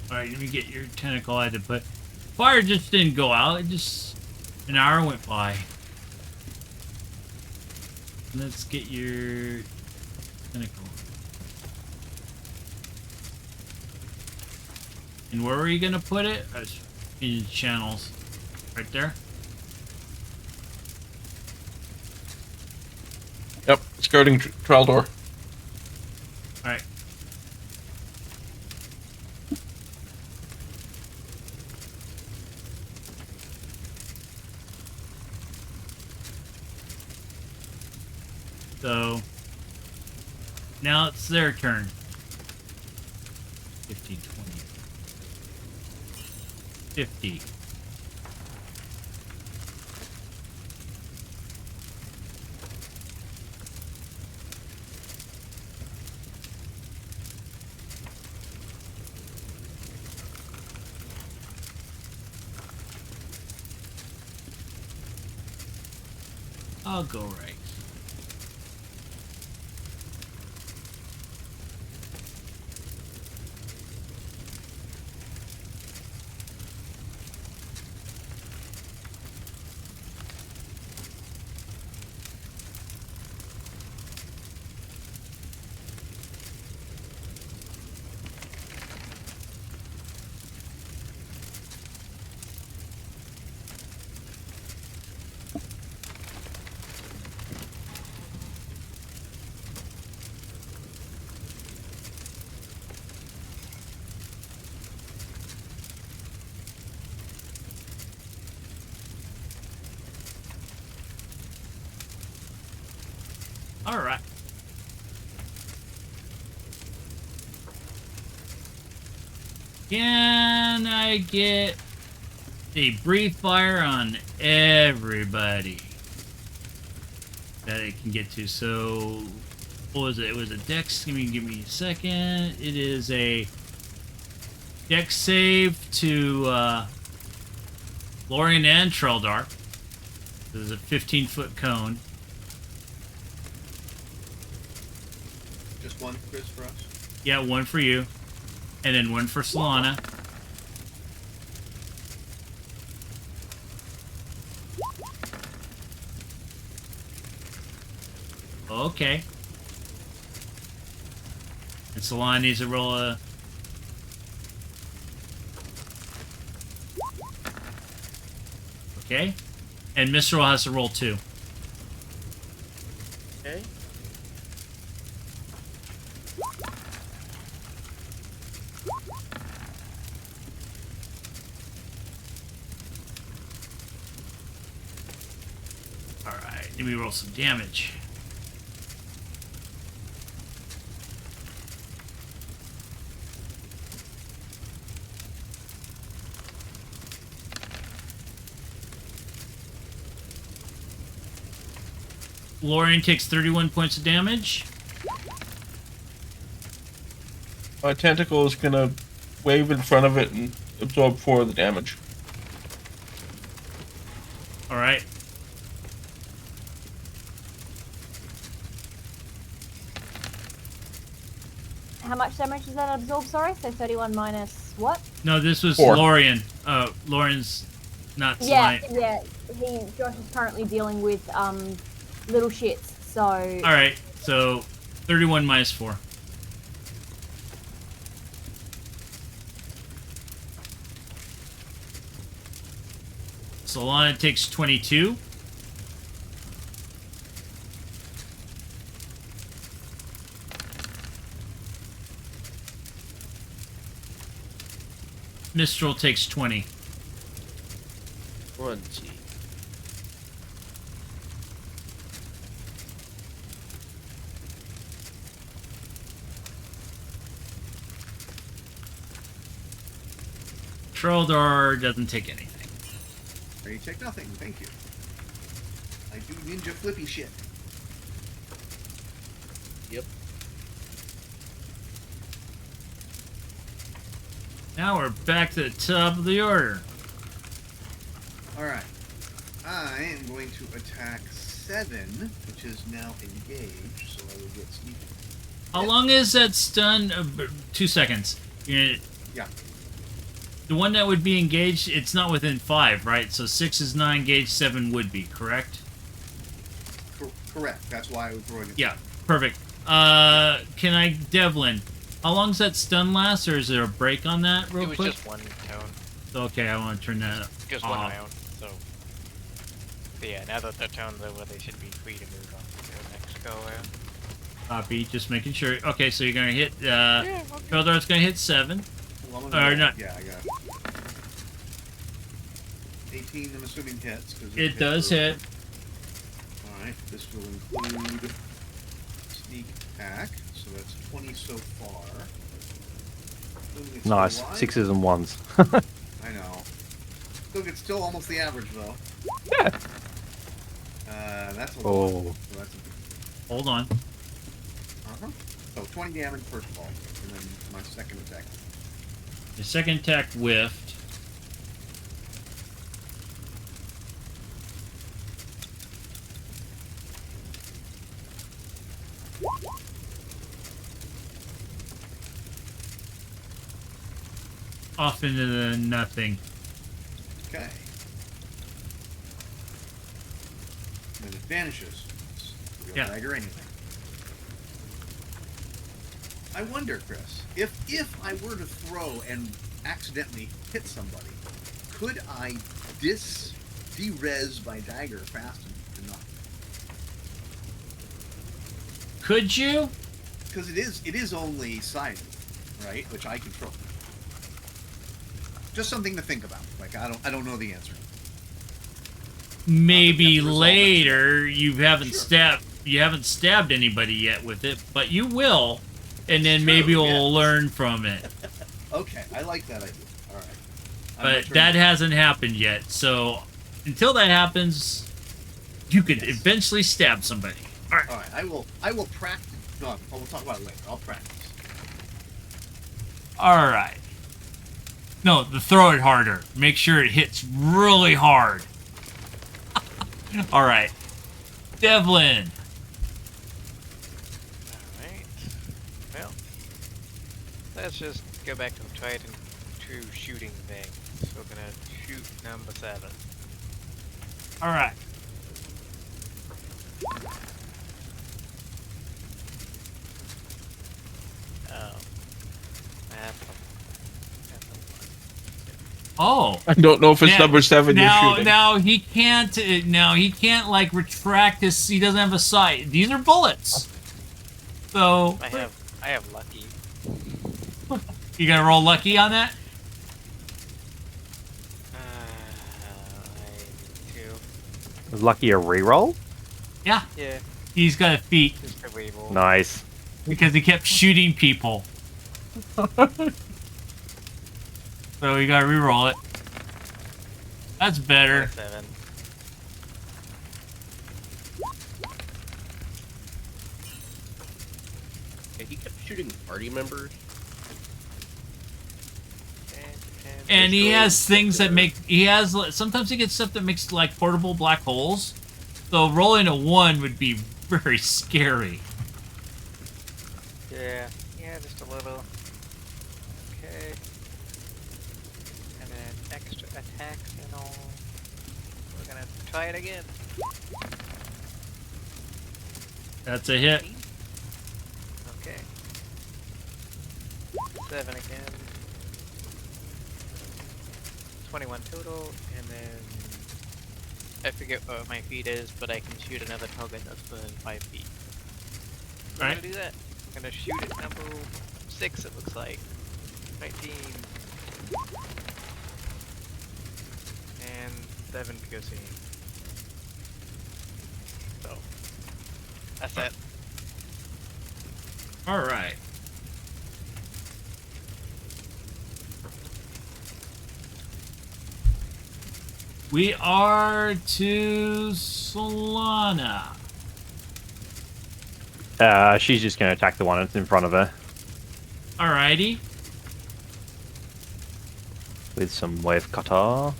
Alright, let me get your tentacle. I had to put. Fire just didn't go out. It just. An hour went by. Let's get your tentacle. And where were you gonna put it? In channels. Right there? Yep, skirting Traldor. Alright. So now it's their turn. 15, 20, 50. I'll go right. All right. Can I get a brief fire on everybody that it can get to? So, what was it? It was a dex. Give me a second. It is a dex save to Lorian and Treldar. This is a 15-foot cone. Just one, Chris, for us? Yeah, one for you. And then one for Solana. Okay. And Solana needs to roll a... Okay. And Mistral has to roll 2. Okay. Alright, let me roll some damage. Lorian takes 31 points of damage. My tentacle is gonna wave in front of it and absorb 4 of the damage. Alright. How much damage does that absorb? Sorry, so 31 minus what? No, this was 4. Lorian. Lorian's not Yeah, slime. yeah. Josh is currently dealing with little shits. So. Alright, so 31 minus 4. Solana takes 22. Mistral takes 20. 20. Treldar doesn't take anything. Ready to take nothing, thank you. I do ninja flippy shit. Yep. Now we're back to the top of the order. Alright. I am going to attack 7, which is now engaged, so I will get sneaky. How long is that stun? 2 seconds. You're gonna, Yeah. the one that would be engaged, it's not within 5, right? So 6 is not engaged, 7 would be, correct? Correct. That's why I was throwing it. Yeah, perfect. Can I, Devlin, How long's that stun last, or is there a break on that real It was quick? just one tone. Okay, I want to turn that Just off. one round, so. But yeah, now that the tone's over, they should be free to move on to the next go around. Copy, just making sure. Okay, so you're gonna hit. Yeah, okay. Feldar's gonna hit 7. Well, I'm Or gonna not. Yeah, I got it. 18, I'm assuming hits. 'Cause It does hit. Alright, this will include sneak attack, so that's 20 so far. It's Nice. still alive. 6s and 1s. I know. Still almost the average, though. Yeah. That's a Oh. lot. So that's a Hold on. Uh-huh. So 20 damage first of all, and then my second attack. The second attack whiffed. Off into the nothing. Okay. And then it vanishes. Real Yeah. dagger, anything. I wonder, Chris, if I were to throw and accidentally hit somebody, could I de-res my dagger fast enough? Could you? Because it is only sided, right? Which I control. Just something to think about. Like I don't know the answer. Maybe Resolve it. later. You haven't Sure. stabbed anybody yet with it, but you will, and then It's maybe true, we'll yes. learn from it. Okay, I like that idea. All right. But that hasn't happened yet. So until that happens, you could eventually stab somebody. All right. All right, I will practice. No, we'll talk about it later. I'll practice. All right. No, throw it harder. Make sure it hits really hard. All right. Devlin. Alright. Well, let's just go back to the tried and true shooting thing. So we're gonna shoot number 7. All right. Oh. Oh. I don't know if it's Now- number 7 you're Now, shooting. now he can't. Now he can't like retract his. He doesn't have a sight. These are bullets. So I have lucky. you gotta roll lucky on that. I do. Was Lucky a reroll? Yeah, Yeah, he's got a feat just a reroll. Nice. because he kept shooting people. So you gotta reroll it. That's better. 7. Yeah, he kept shooting party members. And he has things that make. He has. Sometimes he gets stuff that makes like portable black holes. So rolling a 1 would be very scary. Yeah, just a little. Okay. And then extra attacks and all. We're gonna try it again. That's a hit. Okay. 7 again. 21 total, and then I forget what my feet is, but I can shoot another target that's within 5 feet. So I'm Alright. gonna do that. I'm gonna shoot at number 6, it looks like. 19. And 7 to go see. So, that's it. All right. We are to Solana. She's just gonna attack the one that's in front of her Alrighty. with some wave cutter.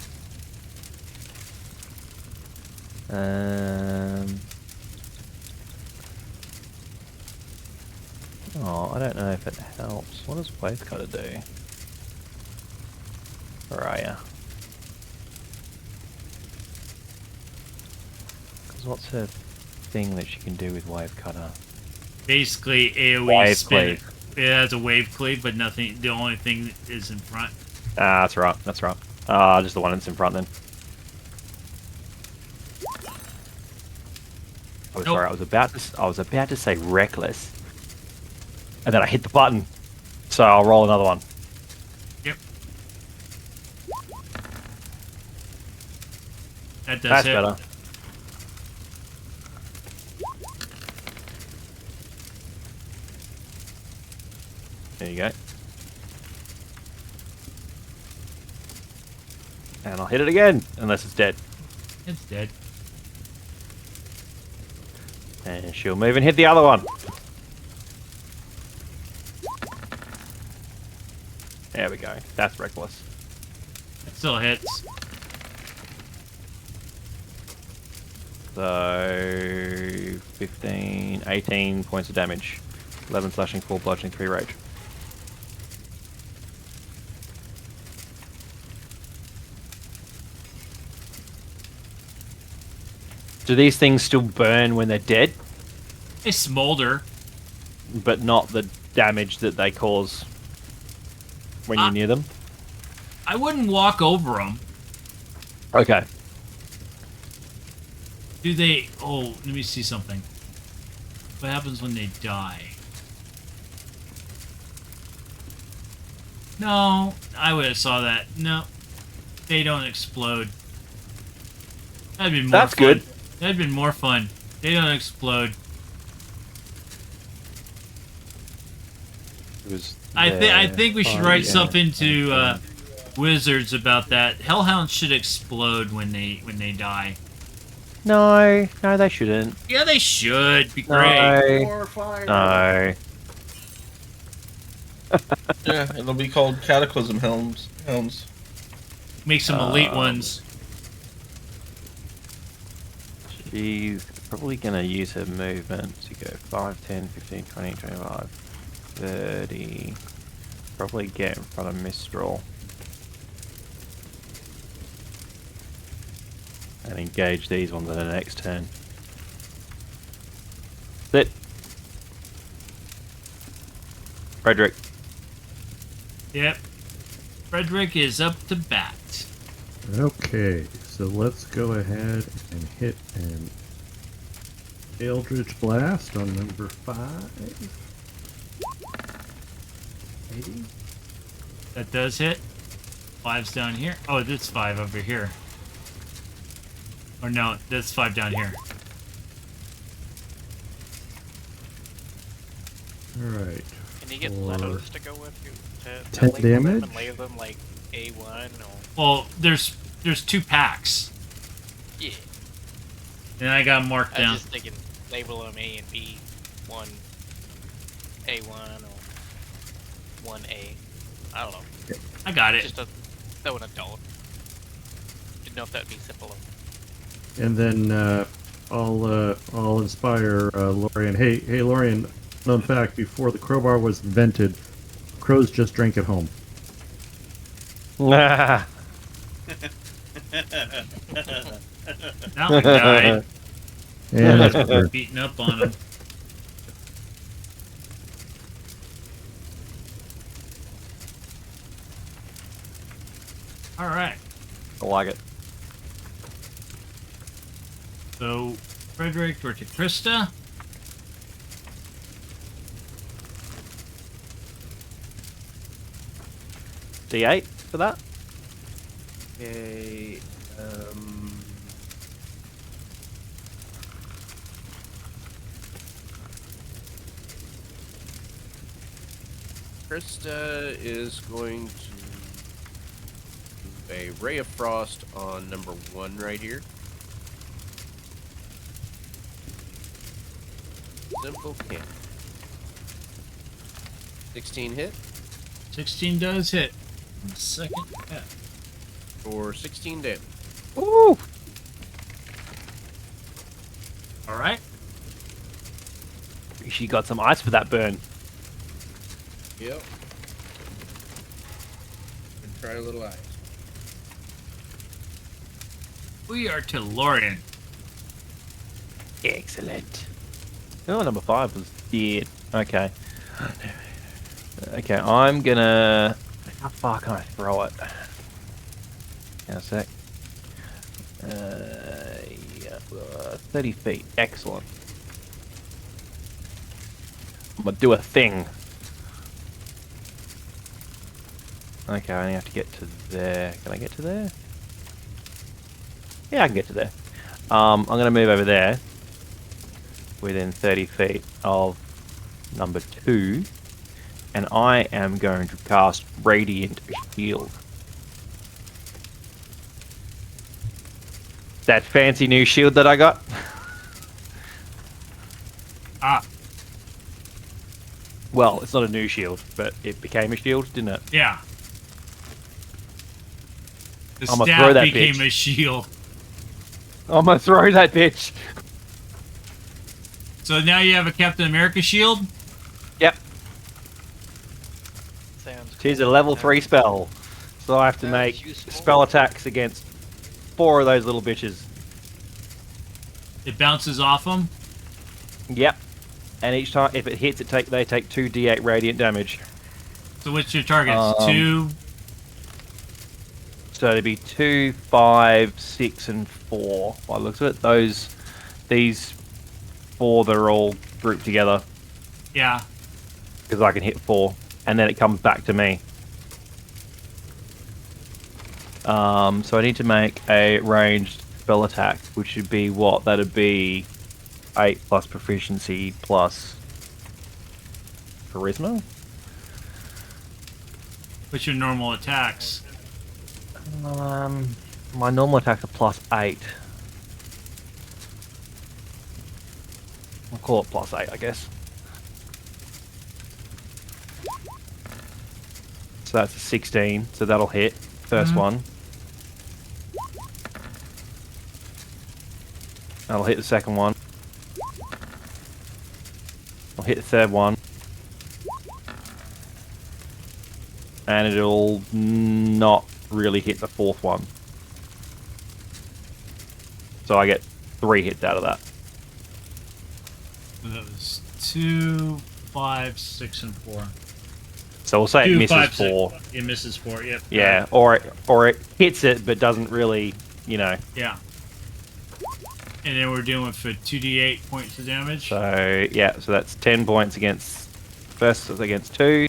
Oh, I don't know if it helps. What does wave cutter do? Where are ya? Because what's her thing that she can do with wave cutter? Basically, AoE Wave spin. cleave. It has a wave cleave, but nothing. The only thing is in front. Ah, that's right. That's right. Just the one that's in front then. Oh, Nope. sorry. I was about to say reckless, and then I hit the button. So I'll roll another one. Yep. That does That's hit. better. There you go. And I'll hit it again, unless it's dead. It's dead. And she'll move and hit the other one. There we go. That's reckless. It still hits. So 15, 18 points of damage. 11 slashing, 4 bludgeoning, 3 rage. Do these things still burn when they're dead? They smolder. But not the damage that they cause when you're near them? I wouldn't walk over them. Okay. Do they? Oh, let me see something. What happens when they die? No, I would have saw that. No, they don't explode. That'd be more That's fun. good. That'd been more fun. They don't explode. I think we should write something to Wizards about that. Hellhounds should explode when they die. No, they shouldn't. Yeah, they should. Be great. Or fire. No. Yeah, and they'll be called Cataclysm Helms. Make some elite ones. She's probably going to use her movement to go 5, 10, 15, 20, 25, 30. Probably get in front of Mistral. And engage these ones in the next turn. Sit. Frederick. Yep. Frederick is up to bat. Okay, so let's go ahead and hit an Eldritch Blast on number 5. 80. That does hit. 5's down here. Oh, that's 5 over here. Or no, that's 5 down here. Alright. Can you get For letters to go with you? To 10 label them damage? and label them like A1 or... Well, there's 2 packs. Yeah. And I got them marked I down. was just thinking label them A and B. 1 A1 or 1A. I don't know. I got it. Just a though an adult. Didn't know if that'd be simple. And then I'll inspire Lorian. Hey, Lorian. Known fact: before the crowbar was invented, crows just drank at home. That one died. And that's my turn. Beating up on him. All right. I like it. So, Frederick, we're to Krista. D8 for that? Okay. Krista is going to do a Ray of Frost on number 1 right here. Simple can. 16 hit 16 does hit. Second. Yeah. for 16 damage. Ooh! All right. She got some ice for that burn. Yep. And try a little ice. We are to Lorian. Excellent. Oh, number 5 was dead. Okay. Okay, I'm gonna. How far can I throw it? In a sec. Yeah, 30 feet. Excellent. I'm gonna do a thing. Okay, I only have to get to there. Can I get to there? Yeah, I can get to there. I'm gonna move over there. Within 30 feet of number 2. And I am going to cast Radiant Shield. That fancy new shield that I got. Ah, Well, it's not a new shield, but it became a shield, didn't it? yeah. The I'ma staff throw that became bitch. a shield. I'm gonna throw that bitch. So now you have a Captain America shield? Yep. Sounds She's a cool. level 3 spell. So I have to Sounds make useful. spell attacks against 4 of those little bitches. It bounces off them? Yep. And each time, if it hits, they take 2d8 radiant damage. So what's your targets? 2? So it'd be 2, 5, 6, and 4. By the looks of it, these 4, they're all grouped together Yeah. because I can hit 4, and then it comes back to me. So I need to make a ranged spell attack, which would be what? That'd be 8 plus proficiency plus charisma. What's your normal attacks? My normal attacks are plus 8. I'll call it plus 8, I guess. So that's a 16, so that'll hit. First one. That'll hit the second one. I'll hit the third one. And it'll not really hit the fourth one. So I get 3 hits out of that. That was 2, 5, 6, and 4. So we'll say 2, it misses 5, 4. 6. It misses 4, yep. Yeah, or it hits it but doesn't really, you know. Yeah. And then we're doing for 2d8 points of damage. So yeah, so that's 10 points against first against 2.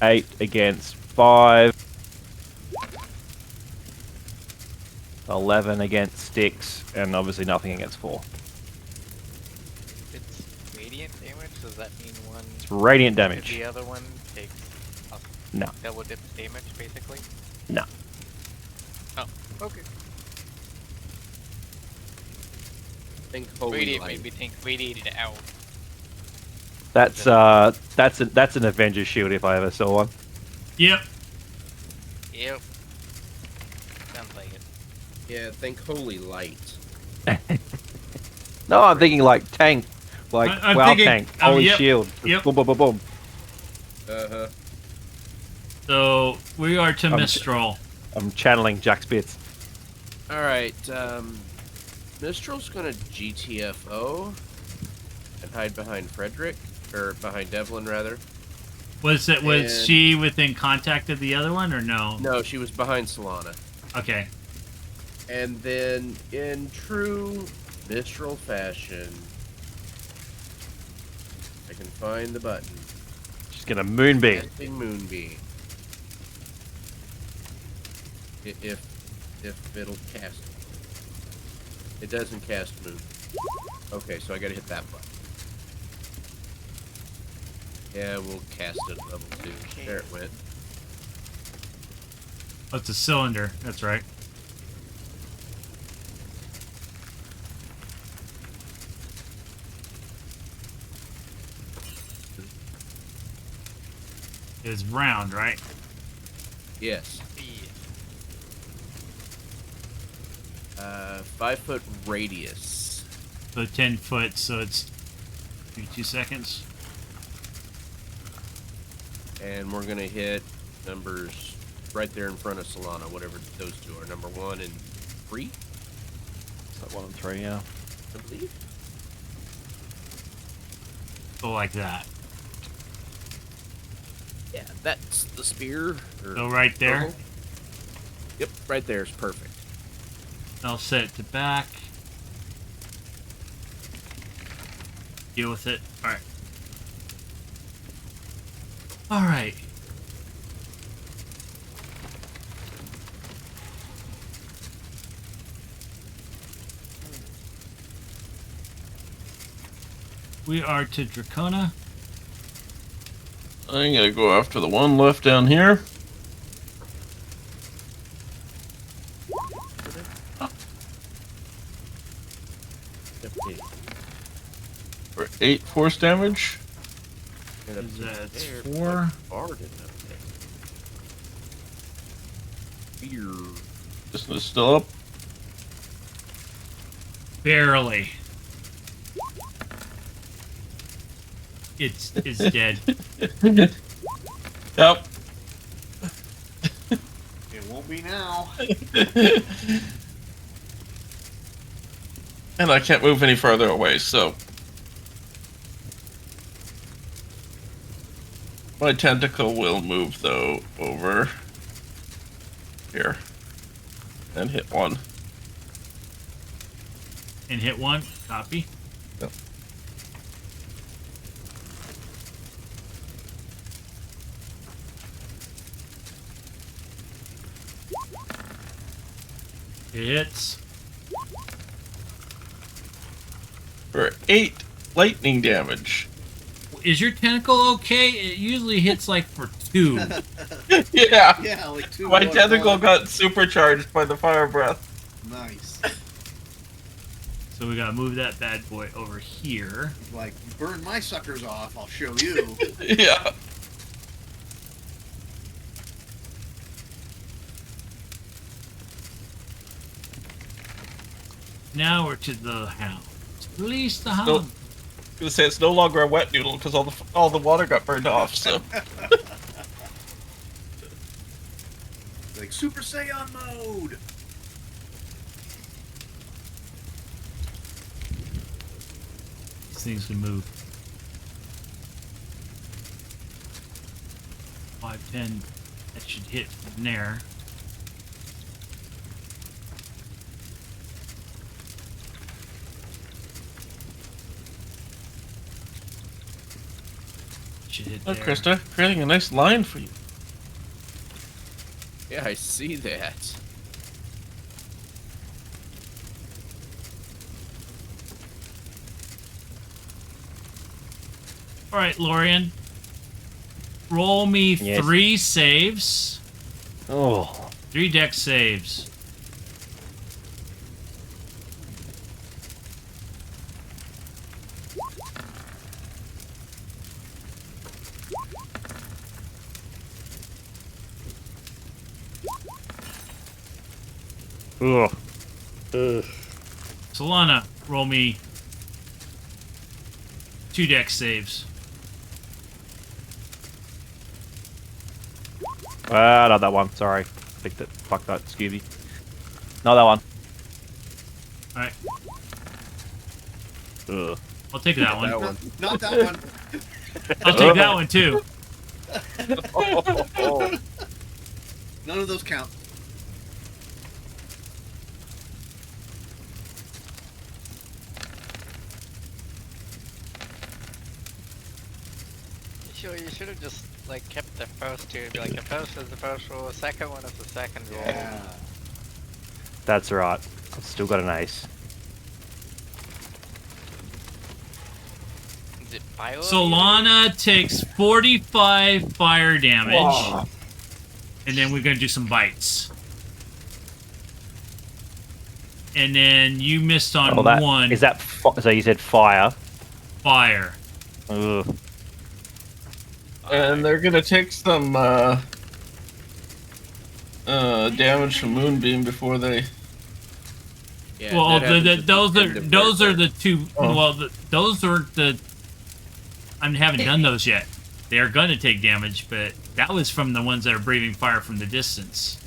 8 against 5. 11 against 6, and obviously nothing against 4. It's radiant damage. Does that mean one? It's radiant The damage. other one takes No. double dip damage, basically. No. Oh, okay. Think holy Radiant light. made me think radiated out. That's an Avenger shield if I ever saw one. Yep. Yep. Sounds like it. Yeah, think holy light. No, I'm thinking like tank, like I'm wow thinking- tank, holy yep, shield, yep. boom, boom, boom, boom. Uh-huh. So we are to I'm- Mistral. I'm channeling Jack Spitz. Alright, Mistral's gonna GTFO and hide behind Frederick, or behind Devlin, rather. Was And- she within contact of the other one or no? No, she was behind Solana. Okay. And then, in true Mistral fashion, I can find the button. She's gonna moonbeam. Casting Moonbeam. If it'll cast. It doesn't cast Moon. Okay, so I gotta hit that button. Yeah, we'll cast it at level 2. Okay. There it went. Oh, it's a cylinder. That's right. It's round, right? Yes. Yeah. 5 foot radius. So 10 foot, so it's 2 seconds. And we're gonna hit numbers right there in front of Solana, whatever those two are. Number 1 and 3, So 1 and 3, yeah. I believe. Go like that. Yeah, that's the spear. or Go right there. purple. Yep, right there is perfect. I'll set it to back. Deal with it. Alright. Alright. We are to Dracona. I'm gonna go after the one left down here. For 8 force damage. Is that 4? Spear. This one is still up. Barely. It's dead. Yep. It won't be now. And I can't move any further away, so my tentacle will move though over here and hit one. And hit 1. Copy. Yep. It hits. For 8 lightning damage. Is your tentacle okay? It usually hits like for 2. Yeah. Yeah, like 2. My tentacle got supercharged by the fire breath. Nice. So we gotta move that bad boy over here. Like, burn my suckers off, I'll show you. Yeah. Now we're to the hound. Release the hound. No. I was gonna say it's no longer a wet noodle because all the water got burned off. So Like, Super Saiyan mode! These things can move. 5, 10. That should hit from there. Should hit oh, there. Krista, creating a nice line for you. Yeah, I see that. All right, Lorian. Roll me Yes. 3 saves. Oh. 3 dex saves. Ugh. Solana, roll me 2 dex saves. Not that one. Sorry. Picked it. Fuck that, Scooby. Not that one. Alright, Ugh. I'll take that one. That one. Not that one. I'll take that one too. None of those count. Sure, you should have just like kept the first 2 and be like, the first is the first roll, the second one is the second roll. Yeah. That's right. I've still got an ace. Is it fire? Solana takes 45 fire damage. Wow. And then we're going to do some bites. And then you missed on Oh, that 1 is that. So you said fire. fire. Ugh. And they're gonna take some damage from Moonbeam before they. Yeah, Well, that happens at the those end are of those their are the turn. 2. Oh. Well, those are the. I haven't done those yet. They are going to take damage, but that was from the ones that are breathing fire from the distance.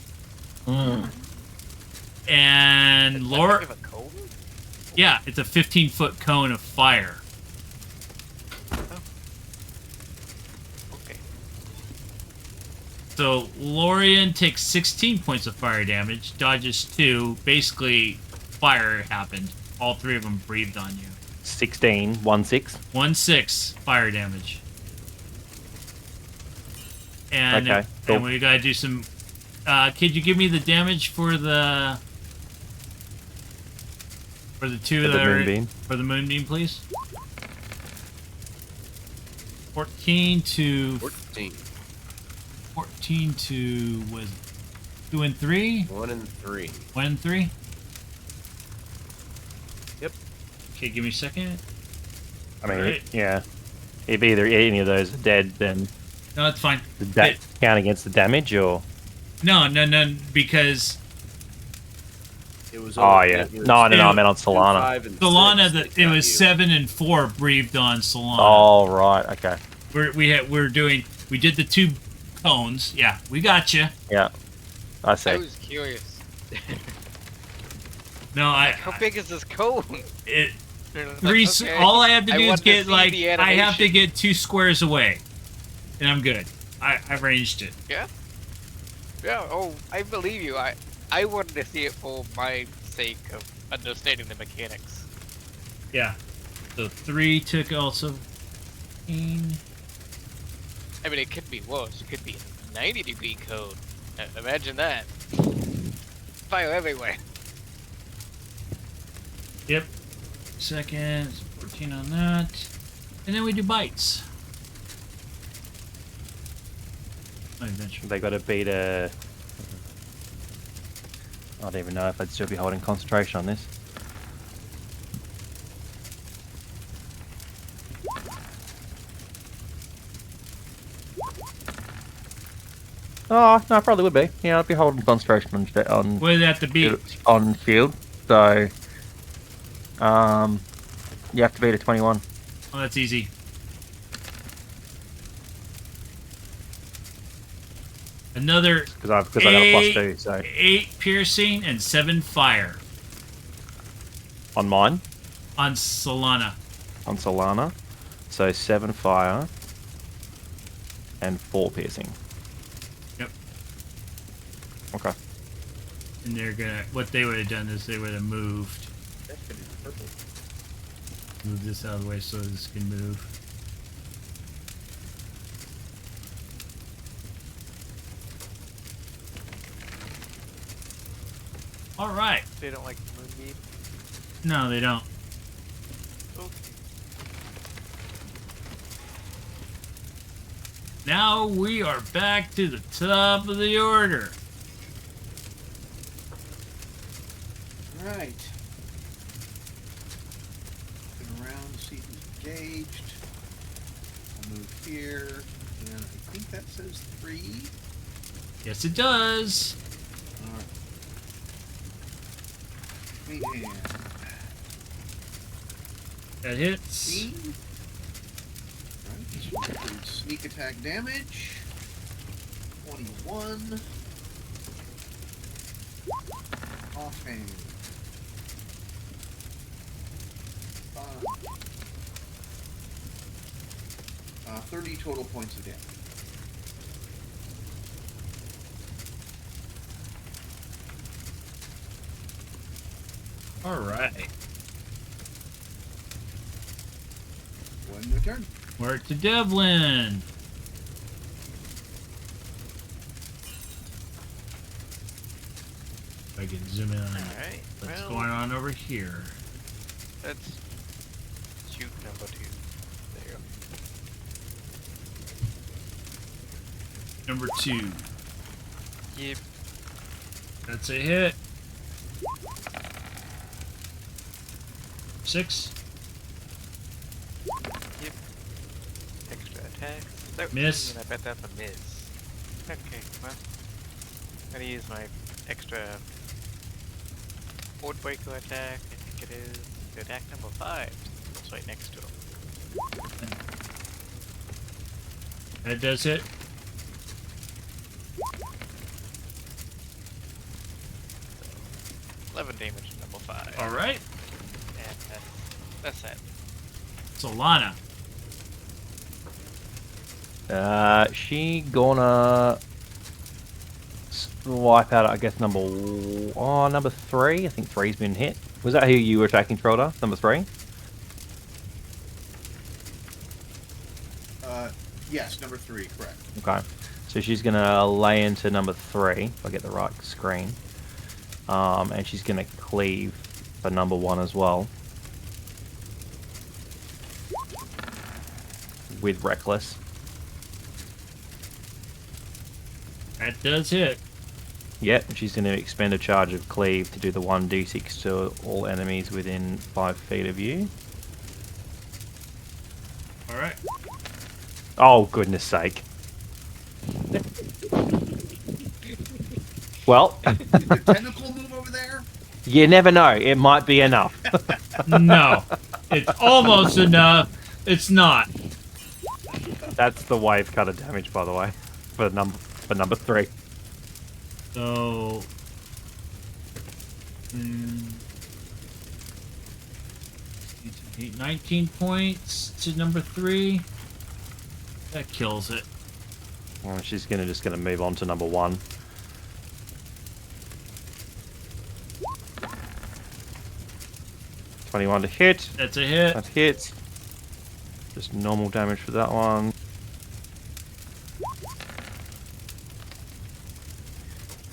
And Is that Laura, big of a cone? yeah, it's a 15-foot cone of fire. So Lorian takes 16 points of fire damage, dodges 2. Basically, fire happened. All 3 of them breathed on you. 16, 1-6. 1-6 fire damage. And, Okay, cool. and we gotta do some. Could you give me the damage for the 2 For the that are moonbeam. for the moonbeam, please? 14 to 14. 14 to was 2 and 3. 1 and 3. 1 and 3. Yep. Okay, give me a second. I mean, Alright. yeah. If either any of those are dead, then No, that's fine. does that count against the damage, or? No, because It was. Oh, yeah. it was No, I meant on 2, Solana. 5, and Solana, 6 that it got was you. 7 and 4 breathed on Solana. Oh, right, okay. We did the 2 cones. Yeah, we got you. Yeah. I I see. was curious. No, How big is this cone? it Like, 3. okay. All I have to I do is wanted to get see like the I have to animation. get 2 squares away, and I'm good. I've ranged it. Yeah. Oh, I believe you. I wanted to see it for my sake of understanding the mechanics. Yeah. So 3 took also. 15. I mean, it could be worse. It could be a 90-degree cone. Imagine that. Fire everywhere. Yep. Seconds. 14 on that, and then we do bites. My adventure. They got to beat a. I don't even know if I'd still be holding concentration on this. Oh no, I probably would be. Yeah, I'd be holding concentration on What did that have to be? on field. So, you have to beat a 21. Oh, that's easy. Another Because I got a +2. So 8 piercing and 7 fire on mine, on Solana. on Solana, so 7 fire and 4 piercing. Yep. Okay. And they're gonna. What they would have done is they would have moved. That could be purple. Move this out of the way so this can move. All right. They don't like the moonbeam. No, they don't. Okay. Now we are back to the top of the order. Alright. Looking around, see who's engaged. I'll move here, and I think that says 3. Yes, it does. Alright. Me and That hits. C. Right, this will include sneak attack damage. 21. Offhand. 30 total points of damage. All right. One your turn. Work to Devlin. If I can zoom in on Alright. what's Well, going on over here. let's shoot number 2. There. Number 2. Yep. That's a hit. 6. Extra attack. 13, Miss. And I bet that's a miss. Okay, well. I'm gonna use my extra board breaker attack. I think it is to attack number 5. It's right next to him. That does hit. So, 11 damage to number 5. All right. And that's that. Solana. She gonna wipe out, I guess, number 3. I think 3's been hit. Was that who you were attacking, Trotter? Number 3? Yes, number 3, correct. Okay. So she's going to lay into number 3, if I get the right screen. And she's going to cleave for number 1 as well. With Reckless. That does hit. Yep, she's going to expend a charge of cleave to do the 1d6 to all enemies within 5 feet of you. Alright. Oh, goodness sake. Well, Did the tentacle move over there? you never know. It might be enough. No. It's almost enough. It's not. That's the wave cutter damage, by the way, for number 3. So... 19 points to number 3. That kills it. Well, she's just gonna move on to number 1. $21 to hit. That's a hit. That hits. Just normal damage for that one.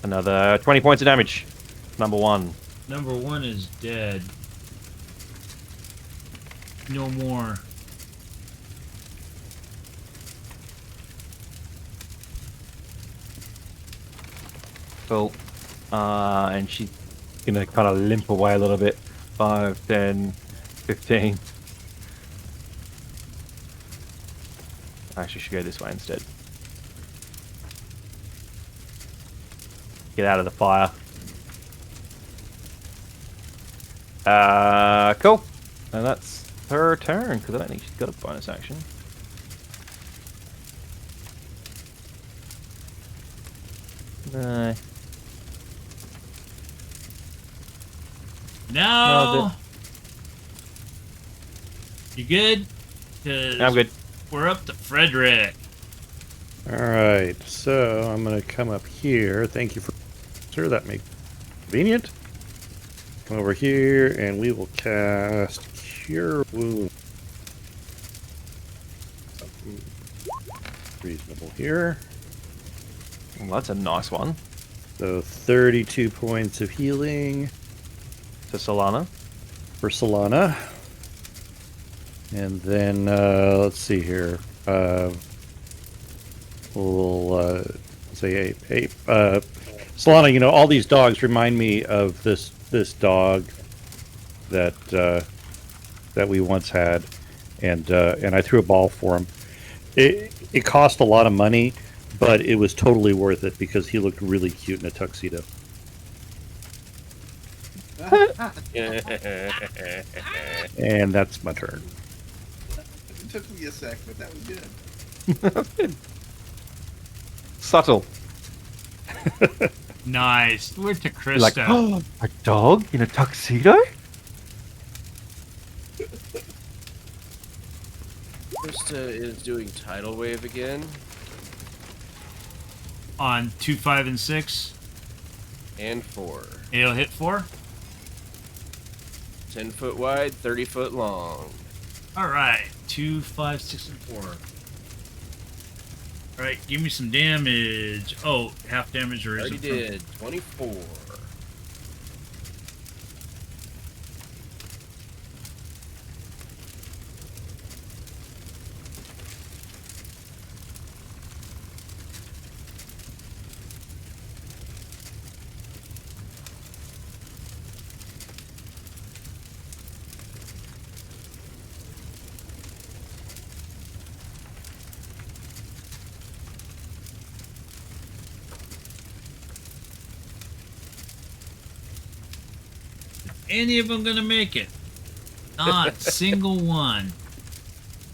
Another 20 points of damage. Number 1. Number 1 is dead. No more. Cool. And she's gonna kind of limp away a little bit. 5, 10, 15. Actually, should go this way instead. Get out of the fire. Cool. And that's her turn, because I don't think she's got a bonus action. No. No! You good? 'Cause I'm good. we're up to Frederick. Alright, so I'm going to come up here. Thank you for... Sir, that makes convenient. Come over here, and we will cast Cure Wound. Something reasonable here. Well, that's a nice one. So 32 points of healing To Solana. for Solana. And then, let's see here. We'll say 8. Solana, you know, all these dogs remind me of this dog that that we once had, and I threw a ball for him. It cost a lot of money, but it was totally worth it because he looked really cute in a tuxedo. And that's my turn. It took me a sec, but that was good. Subtle. Nice. We're to Krista. Like, oh, a dog in a tuxedo? Krista is doing Tidal Wave again. On 2, 5, and 6. And 4. It'll hit 4. 10 foot wide, 30 foot long. Alright. 2, 5, 6, and 4. Alright, give me some damage. Oh, half damage or is Already it? did. 24. Any of them gonna make it? Not single one.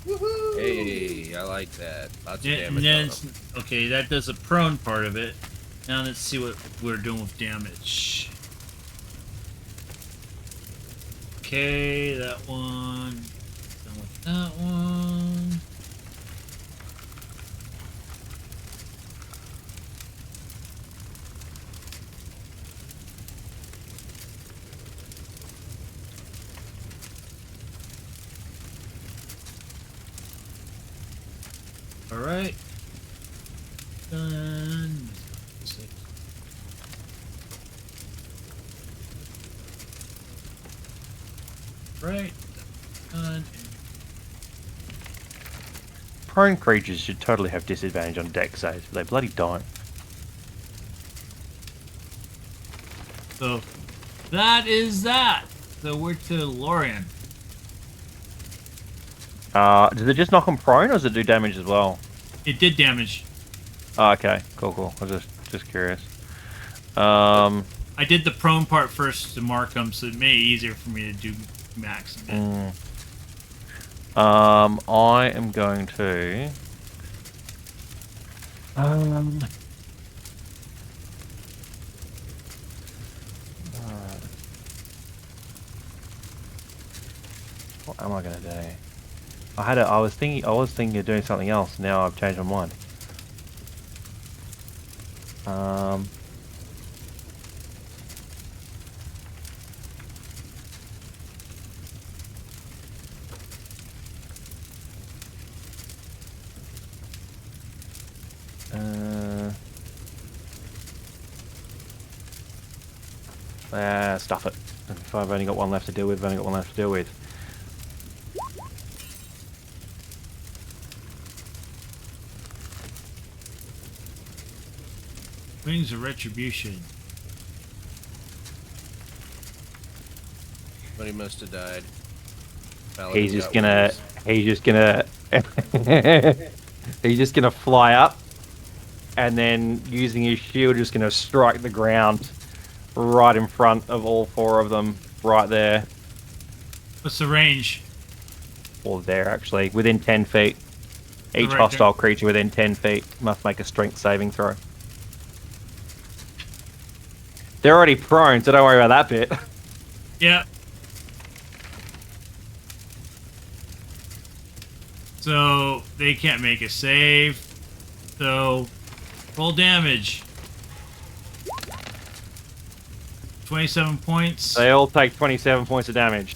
Hey, I like that. Lots of Yeah, damage and then on it's- them. okay, that does the prone part of it. Now let's see what we're doing with damage. Okay, that one. Done with that one. Alright. Done. Right. Done. Prone creatures should totally have disadvantage on deck saves, but they bloody don't. So that is that. So we're to Lorian. Does it just knock them prone, or does it do damage as well? It did damage. Oh, okay, cool. I was just curious. I did the prone part first to mark them, so it made it easier for me to do max. I am going to. What am I gonna do? I was thinking of doing something else. Now I've changed my mind. Stuff it. If I've only got one left to deal with, I've only got one left to deal with. Wings of Retribution. Somebody must have died. He's just gonna he's just gonna fly up, and then using his shield, just gonna strike the ground right in front of all four of them, right there. What's the range? Or there, actually, within 10 feet. Each Right hostile creature within 10 feet must make a strength saving throw. They're already prone, so don't worry about that bit. Yeah. So they can't make a save. So roll damage. 27 points. They all take 27 points of damage.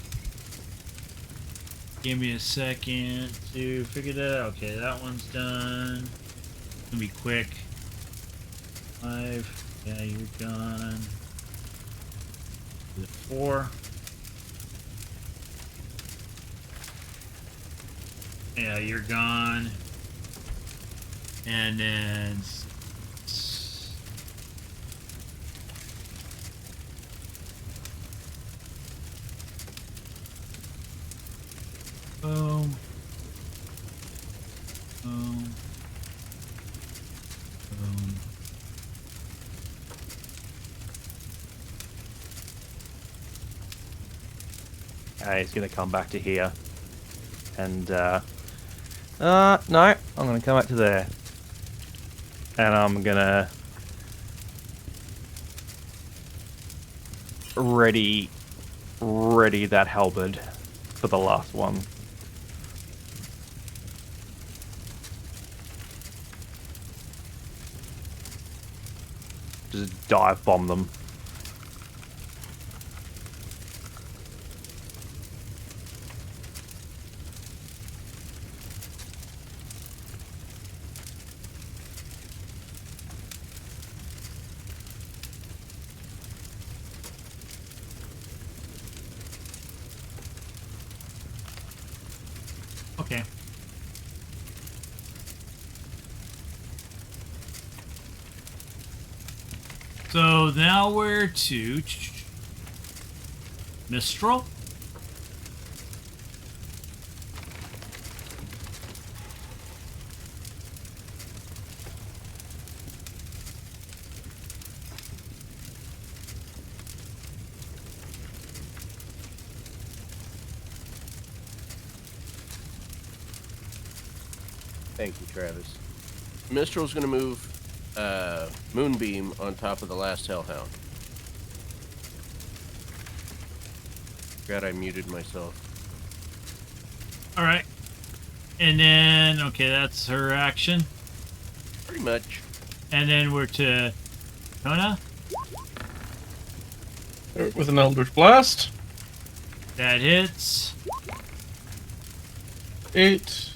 Give me a second to figure that out. Okay, that one's done. It's gonna be quick. 5. Yeah, you're done. 4. Yeah, you're gone. And then boom. Boom. Boom. He's gonna come back to here. And, no, I'm gonna come back to there. And I'm gonna ready that halberd for the last one. Just dive bomb them. okay. So now we're to Mistral. Thank you, Travis. Mistral's gonna move Moonbeam on top of the last Hellhound. God, I muted myself. All right. And then, okay, that's her action. Pretty much. And then we're to Kona. With an Eldritch Blast. That hits. 8.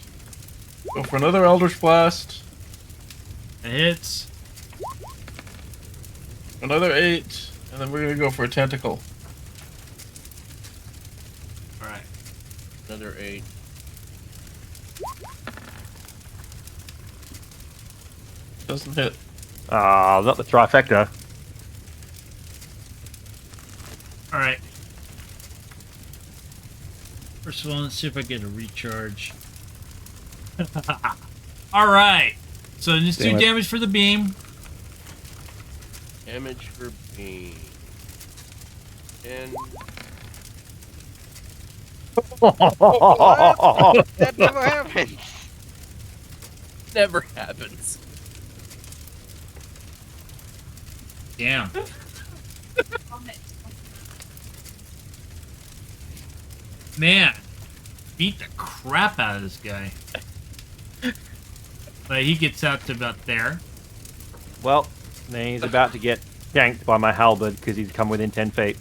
Go for another Eldritch Blast. It hits. Another 8. And then we're going to go for a Tentacle. Alright. Another 8. Doesn't hit. Ah, not the trifecta. Alright. First of all, let's see if I get a recharge. Alright. So just do Damn it. damage for the beam. Damage for beam. And That never happens. never happens. Damn. Man. Beat the crap out of this guy. But he gets out to about there. Well, then he's about to get ganked by my halberd because he's come within 10 feet.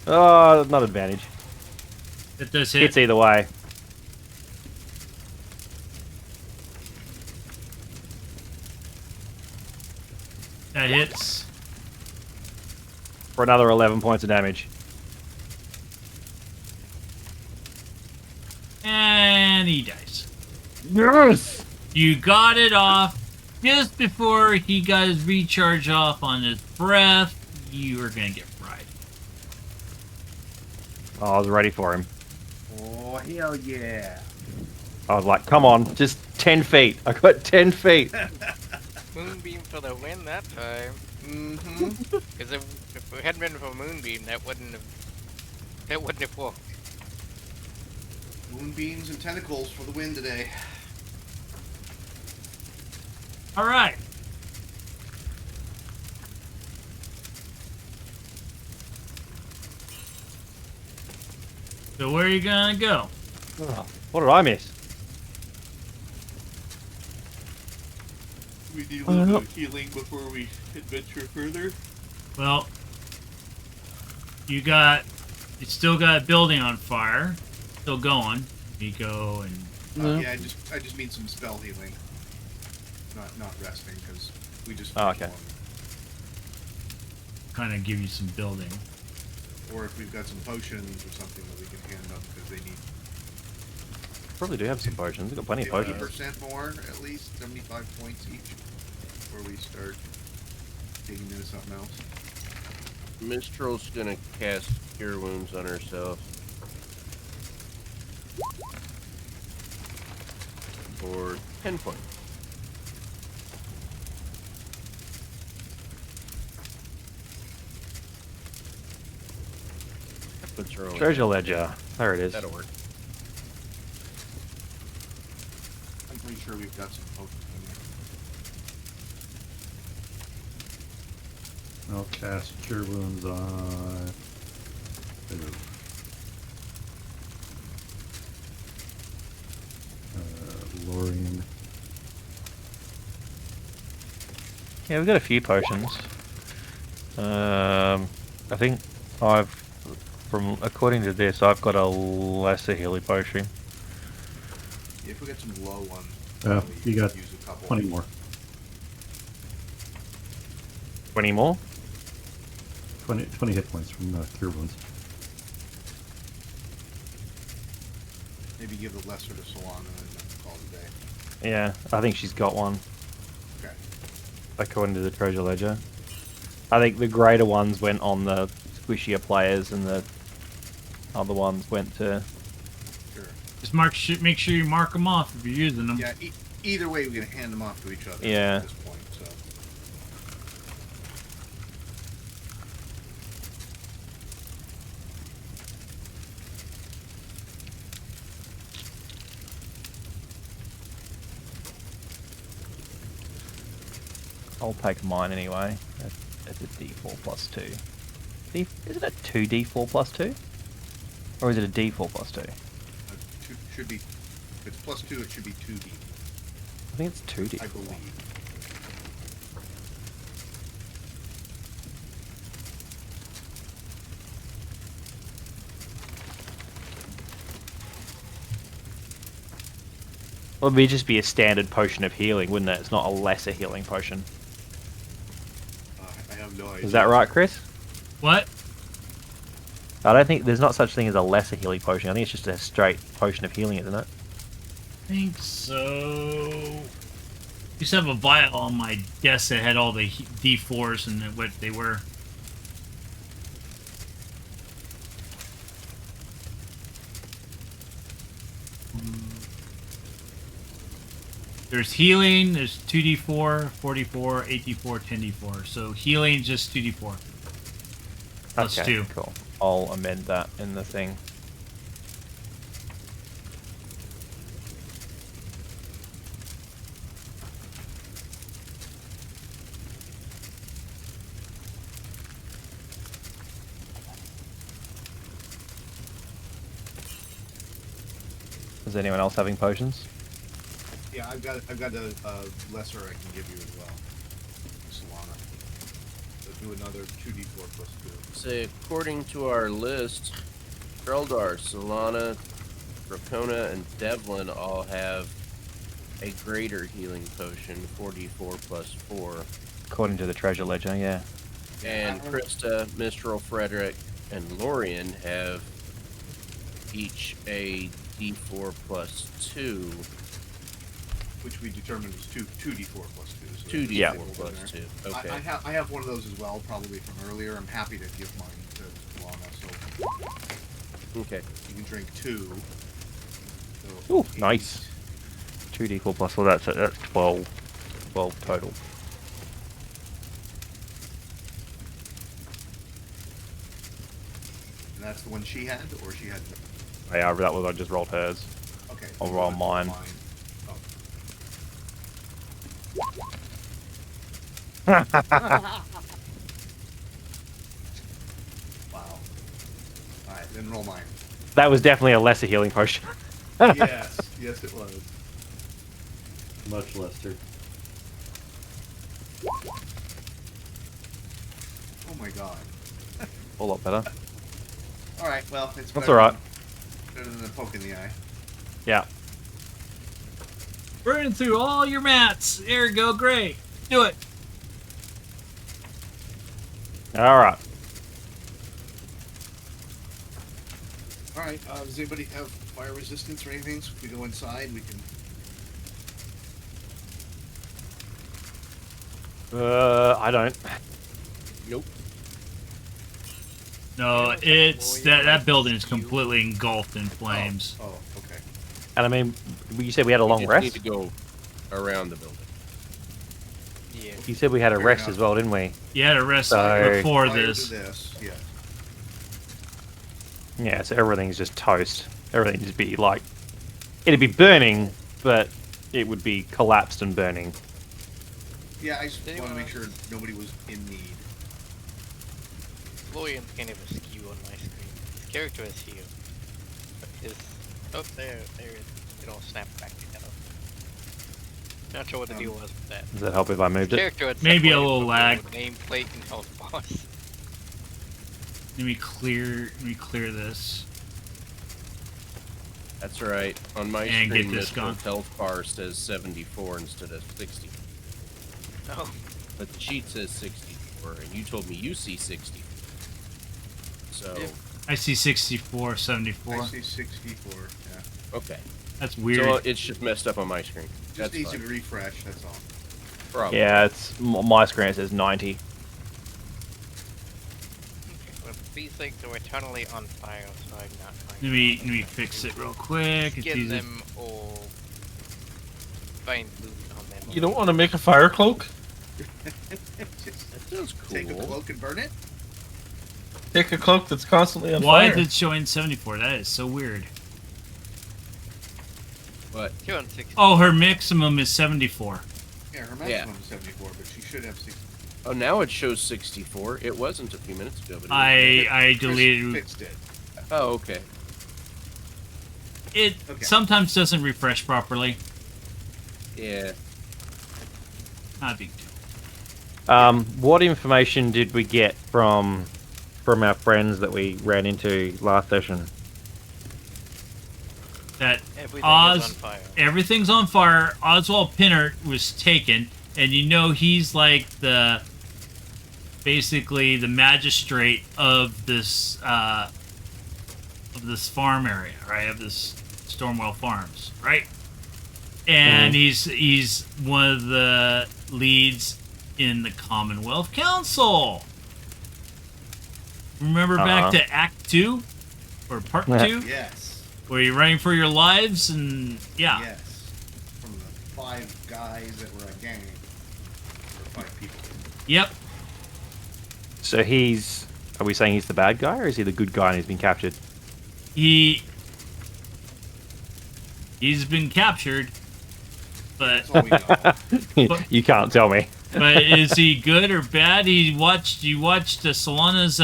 Oh, not advantage. That does hit. Hits either way. That hits. For another 11 points of damage. And he dies. Yes! You got it off just before he got his recharge off on his breath. You were gonna get fried. Oh, I was ready for him. Oh, hell yeah. I was like, come on, just 10 feet. I got 10 feet. Moonbeam for the win that time. Mm-hmm. Because if it hadn't been for Moonbeam, that wouldn't have worked. Moonbeams and tentacles for the win today. All right. So where are you gonna go? Oh, what did I miss? We need a little bit of healing before we adventure further. Well, you still got a building on fire, still going. You go and Yeah, I just mean some spell healing. Not resting, because we just... Oh, okay. kind of give you some building. Or if we've got some potions or something that we can hand them, because they need Probably do have some potions. We've got plenty of potions. 50% more, at least, 75 points each, before we start digging into something else. Mistral's gonna cast Cure Wounds on herself. For 10 points. That puts her only- Treasure ledger. There it is. That'll work. I'm pretty sure we've got some potions in there. I'll cast Cure Wounds on... Lorian. Yeah, we've got a few potions. I think according to this, I've got a lesser healing potion. If we get some low ones, Oh, probably you got use a couple. 20 more. 20 more? 20 hit points from Cure Wounds. Maybe give the lesser to Solana and then call it a day. Yeah, I think she's got one, Okay. according to the treasure ledger. I think the greater ones went on the squishier players, and the other ones went to... Sure. Just make sure you mark them off if you're using them. Yeah, either way, we're going to hand them off to each other Yeah. at this point, so... I'll take mine anyway. It's a D4 plus 2. Is it a 2D4 plus 2? Or is it a D4 plus 2? Should be... If it's plus 2, it should be 2D, I think it's 2D. I believe. Well, it'd just be a standard potion of healing, wouldn't it? It's not a lesser healing potion. I have no idea. Is that right, Chris? What? I don't think there's not such thing as a lesser healing potion. I think it's just a straight potion of healing, isn't it? I think so. Used to have a vial on my desk that had all the D4s and what they were. There's healing, there's 2d4, 4d4, 8d4, 10d4. So healing, just 2d4. Plus Okay, 2. cool. I'll amend that in the thing. Is anyone else having potions? Yeah, I've got a lesser I can give you as well. Solana. So do another 2d4 plus 2. Say, according to our list, Treldar, Solana, Dracona, and Devlin all have a greater healing potion, 4d4 plus 4. According to the treasure ledger, yeah. And Krista, Mistral, Frederick, and Lorian have each a d4 plus 2. Which we determined was 2d4 plus 2. So 2d4 Yeah. plus 2. Okay. I have one of those as well, probably from earlier. I'm happy to give mine to Lana, so Okay. you can drink 2. So Ooh, nice. 2d4 plus 4, that's 12. 12 total. And that's the one she had, or she had... Yeah, that was, I just rolled hers. Okay. I'll roll that's mine. Oh. Wow. Alright, then roll mine. That was definitely a lesser healing potion. Yes, yes it was. Much lesser. Oh my god. A lot better. Alright, well, it's That's better alright. Better than a poke in the eye. Yeah. Burning through all your mats. There we go. Great. Do it. Alright. Alright, does anybody have fire resistance or anything? So if we go inside, we can... I don't. Nope. No, it's that building is completely engulfed in flames. Oh, okay. And I mean, you said we had a long You rest? need to go around the building. Yeah. You said we had a Fair rest enough. as well, didn't we? You had a rest So- before Prior this. to this, yeah. Yeah, so everything's just toast. Everything just be like... It'd be burning, but it would be collapsed and burning. Yeah, I just Did want to anyone make sure nobody was in need. Lorian's kind of a skew on my screen. His character is here. But his... Oh, there it is. It all snapped back together. Not sure what the deal was with that. Does that help if I moved it? Character had Maybe a separated little from the lag. Nameplate and health bars. Let me clear this. That's right. On my And screen, get this Mistral gone. health bar says 74 instead of 60. Oh, But the sheet says 64, and you told me you see 60. So, Yeah. I see 64, 74. I see 64, yeah. okay. That's weird. So it's just messed up on my screen. Just That's needs to fine. be refreshed, that's all. Probably. Yeah, it's my screen it says 90. well, these things are eternally on fire, so I'm not Let going me fix it real quick. to It's skin easy. them or find loot on them. You don't want to make a fire cloak? That sounds cool. Take a cloak and burn it? Take a cloak that's constantly on Why fire. is it showing 74? That is so weird. But 260. Oh, her maximum is 74. Yeah, her Yeah. maximum is 74, but she should have 60. oh, now it shows 64. It wasn't a few minutes ago. But it I Chris deleted fixed it. was. Oh, okay. it. Okay. Sometimes doesn't refresh properly. Yeah. Not a big deal. What information did we get from our friends that we ran into last session? That Everything Oz, is on fire. everything's on fire. Oswald Pinnert was taken, and you know he's like basically the magistrate of this farm area, right? Of this Stormwell Farms, right? And he's one of the leads in the Commonwealth Council. Remember back to Act 2 or Part 2, Yes. where you're running for your lives, and Yes. From the 5 guys that were a gang. Or 5 people. Yep. So are we saying he's the bad guy, or is he the good guy and he's been captured? He's been captured, but That's all we know. You can't tell me. but is he good or bad? You watched Solana's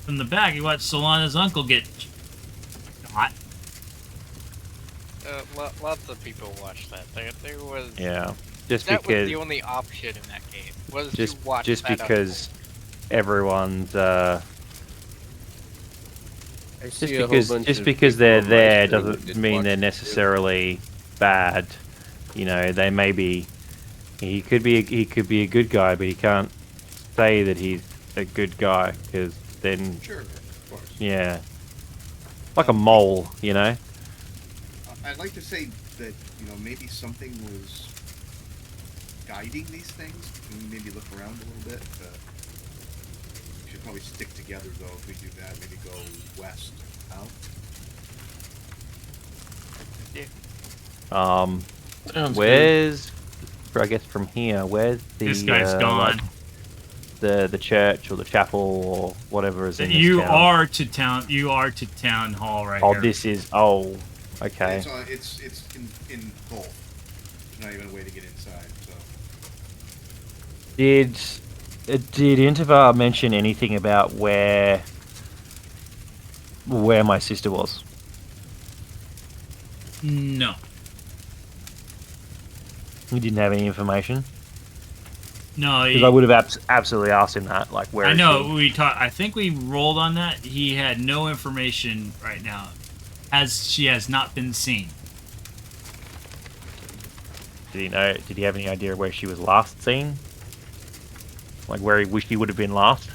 from the back. You watched Solana's uncle get shot. Lots of people watched that. There was Yeah, just that was because the only option in that game was just to watch just that because everyone's I see a whole bunch just of because people they're on my there stream doesn't that mean watch they're it too. necessarily bad. You know, they may be. He could be a good guy, but he can't say that he's a good guy because then Sure, of course. yeah, like a mole, you know. I'd like to say that, maybe something was guiding these things. Can we maybe look around a little bit? We should probably stick together, though, if we do that. Maybe go west, out. Sounds Where's, I guess from here, where's the This guy's gone. like the church or the chapel or whatever is in this You town? are to town. You are to town hall right Oh, here. this is okay. It's in both. There's not even a way to get inside. So Did Intivar mention anything about where my sister was? No. He didn't have any information. No, Because I would have absolutely asked him that, like where. I is know she? we talked. I think we rolled on that. He had no information right now, as she has not been seen. Did he know? Did he have any idea where she was last seen? Like where he wished he would have been last?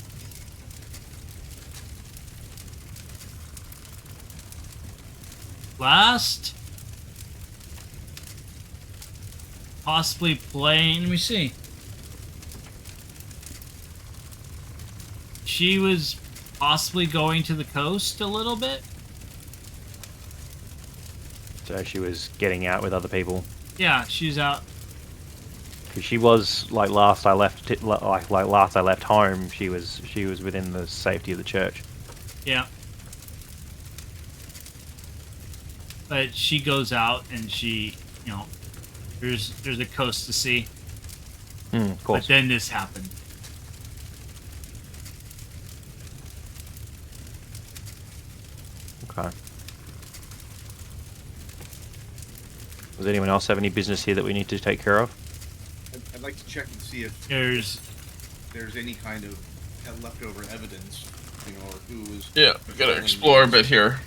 Last, possibly playing. Let me see. She was possibly going to the coast a little bit. So she was getting out with other people. Yeah, she's out. 'Cause she was like last I left, like last I left home. She was within the safety of the church. Yeah. But she goes out and she, there's a coast to see. Of But course. then this happened. Okay. Does anyone else have any business here that we need to take care of? I'd like to check and see if There's there's any kind of leftover evidence, or who was. Yeah, we gotta explore a bit here.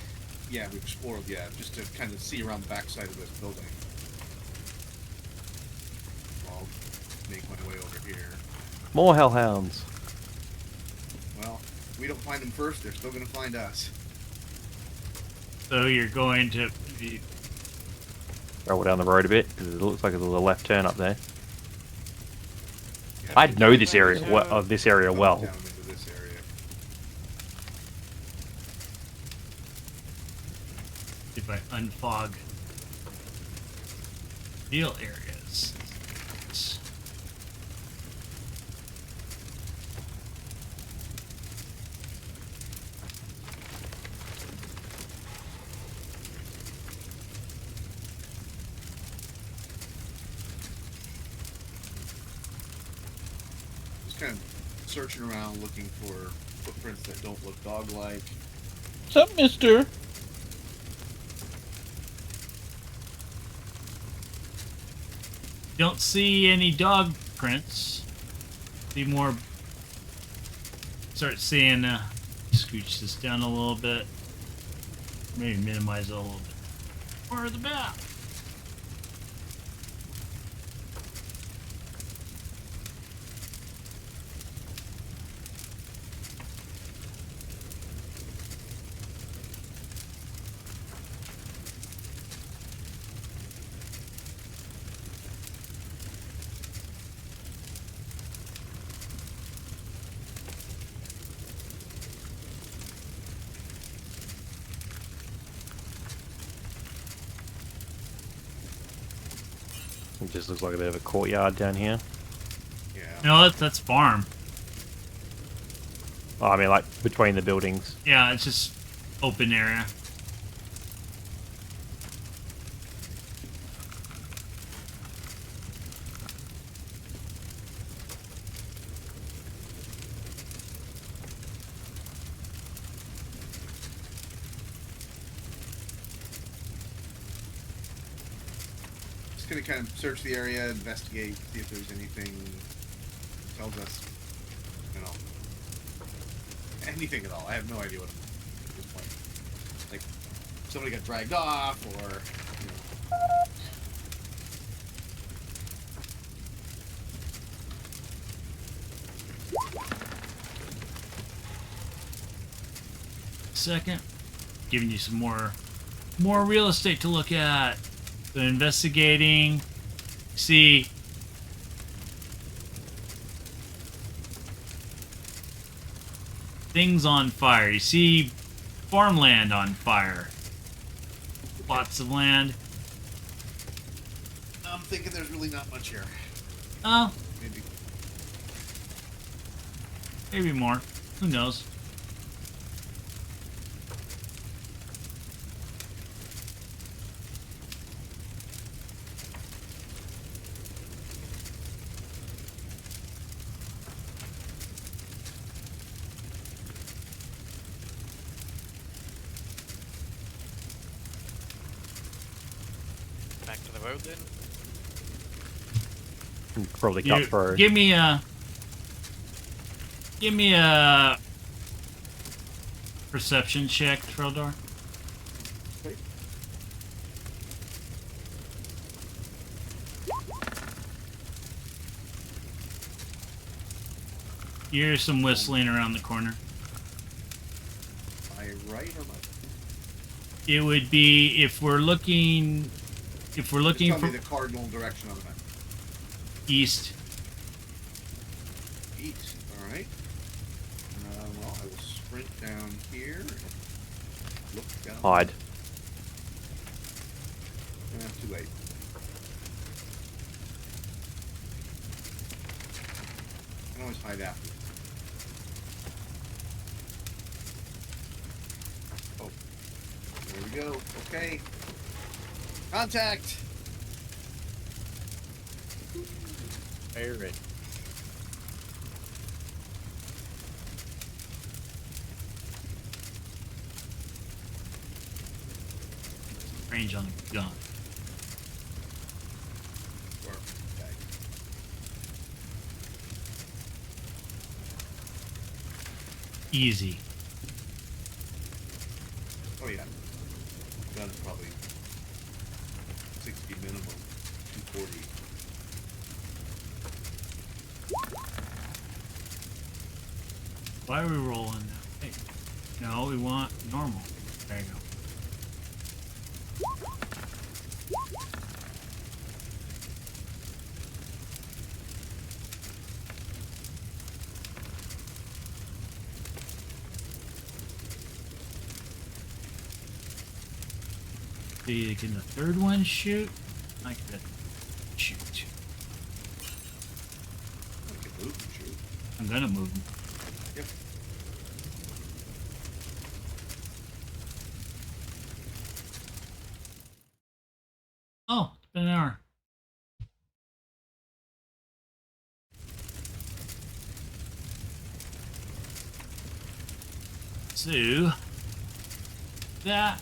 Yeah, we've explored. Yeah, just to kind of see around the backside of this building. I'll make my way over here. More hellhounds. Well, if we don't find them first, they're still gonna find us. so you're going to Roll down the road a bit because it looks like there's a left turn up there. Yeah, I know this down area well. Well. into this area. if I unfog real areas. Just kind of searching around, looking for footprints that don't look dog-like. What's up, mister? Don't see any dog prints. See more. Start seeing. Scooch this down a little bit. Maybe minimize it a little bit. Part of the map. It just looks like a bit of a courtyard down here. Yeah. No, that's farm. Oh, I mean, like between the buildings. Yeah, it's just open area. Just gonna kind of search the area, investigate, see if there's anything tells us, you know, anything at all. I have no idea what at this point. Like somebody got dragged off, or you know. Second, giving you some more real estate to look at. So investigating, see things on fire. You see farmland on fire. Lots of land. I'm thinking there's really not much here. Oh, Maybe. maybe more. Who knows? Back to the road then. Probably cut through. Give me a perception check, Treldar. Okay. You hear some whistling around the corner. Am I right or am I? It would be if we're looking Just for tell me the cardinal direction on the map. east. East. All right. Well, I will sprint down here and look down. Hide. Too late. I can always hide after. Oh, there we go. Okay. Contact. Alright. Range on the gun. Okay. Easy. Oh yeah. Gun's probably 60 minimum, 240. Why are we rolling now? Hey, no, we want normal. There you go. See, can the third one shoot? I could shoot. I can move and shoot. I'm gonna move. Yep. Oh, it's been an hour. So that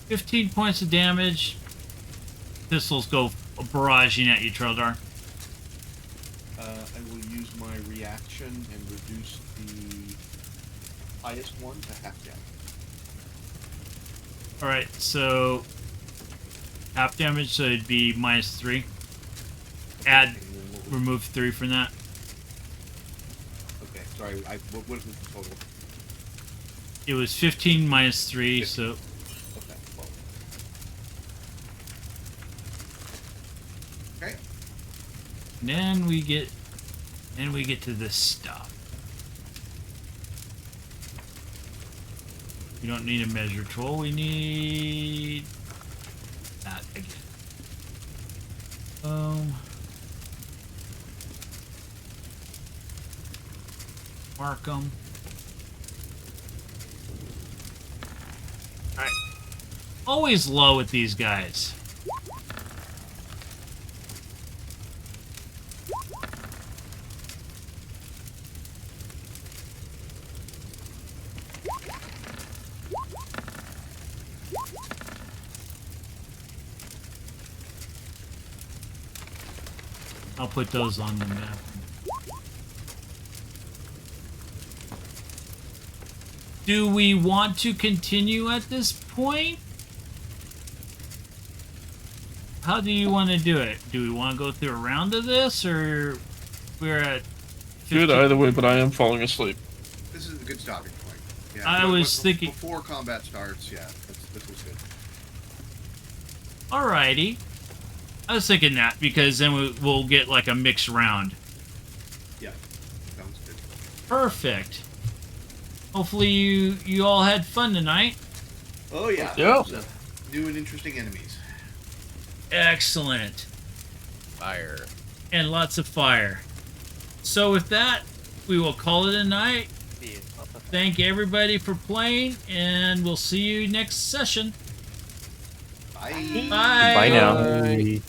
$15 points of damage. pistols go barraging at you, Trildar. I will use my reaction and reduce the highest one to half damage. Alright, so half damage, so it'd be -3. Add, And then remove 3 from that. okay, sorry. What was the total? It was 15 -3, so Okay, well. Okay. then we get to this stuff. We don't need a measure tool, we need that again. Mark them. Alright. Always low with these guys. I'll put those on the map. Do we want to continue at this point? How do you want to do it? Do we want to go through a round of this, or we're at 15? Good either way, but I am falling asleep. This is a good stopping point. Yeah, I was thinking- before combat starts. Yeah, this was good. Alrighty. I was thinking that, because then we'll get like a mixed round. Yeah, sounds good. Perfect. Hopefully you all had fun tonight. Oh yeah. Yeah. New and interesting enemies. Excellent. Fire. And lots of fire. So with that, we will call it a night. Thank everybody for playing, and we'll see you next session. Bye. Bye. Bye now. Bye.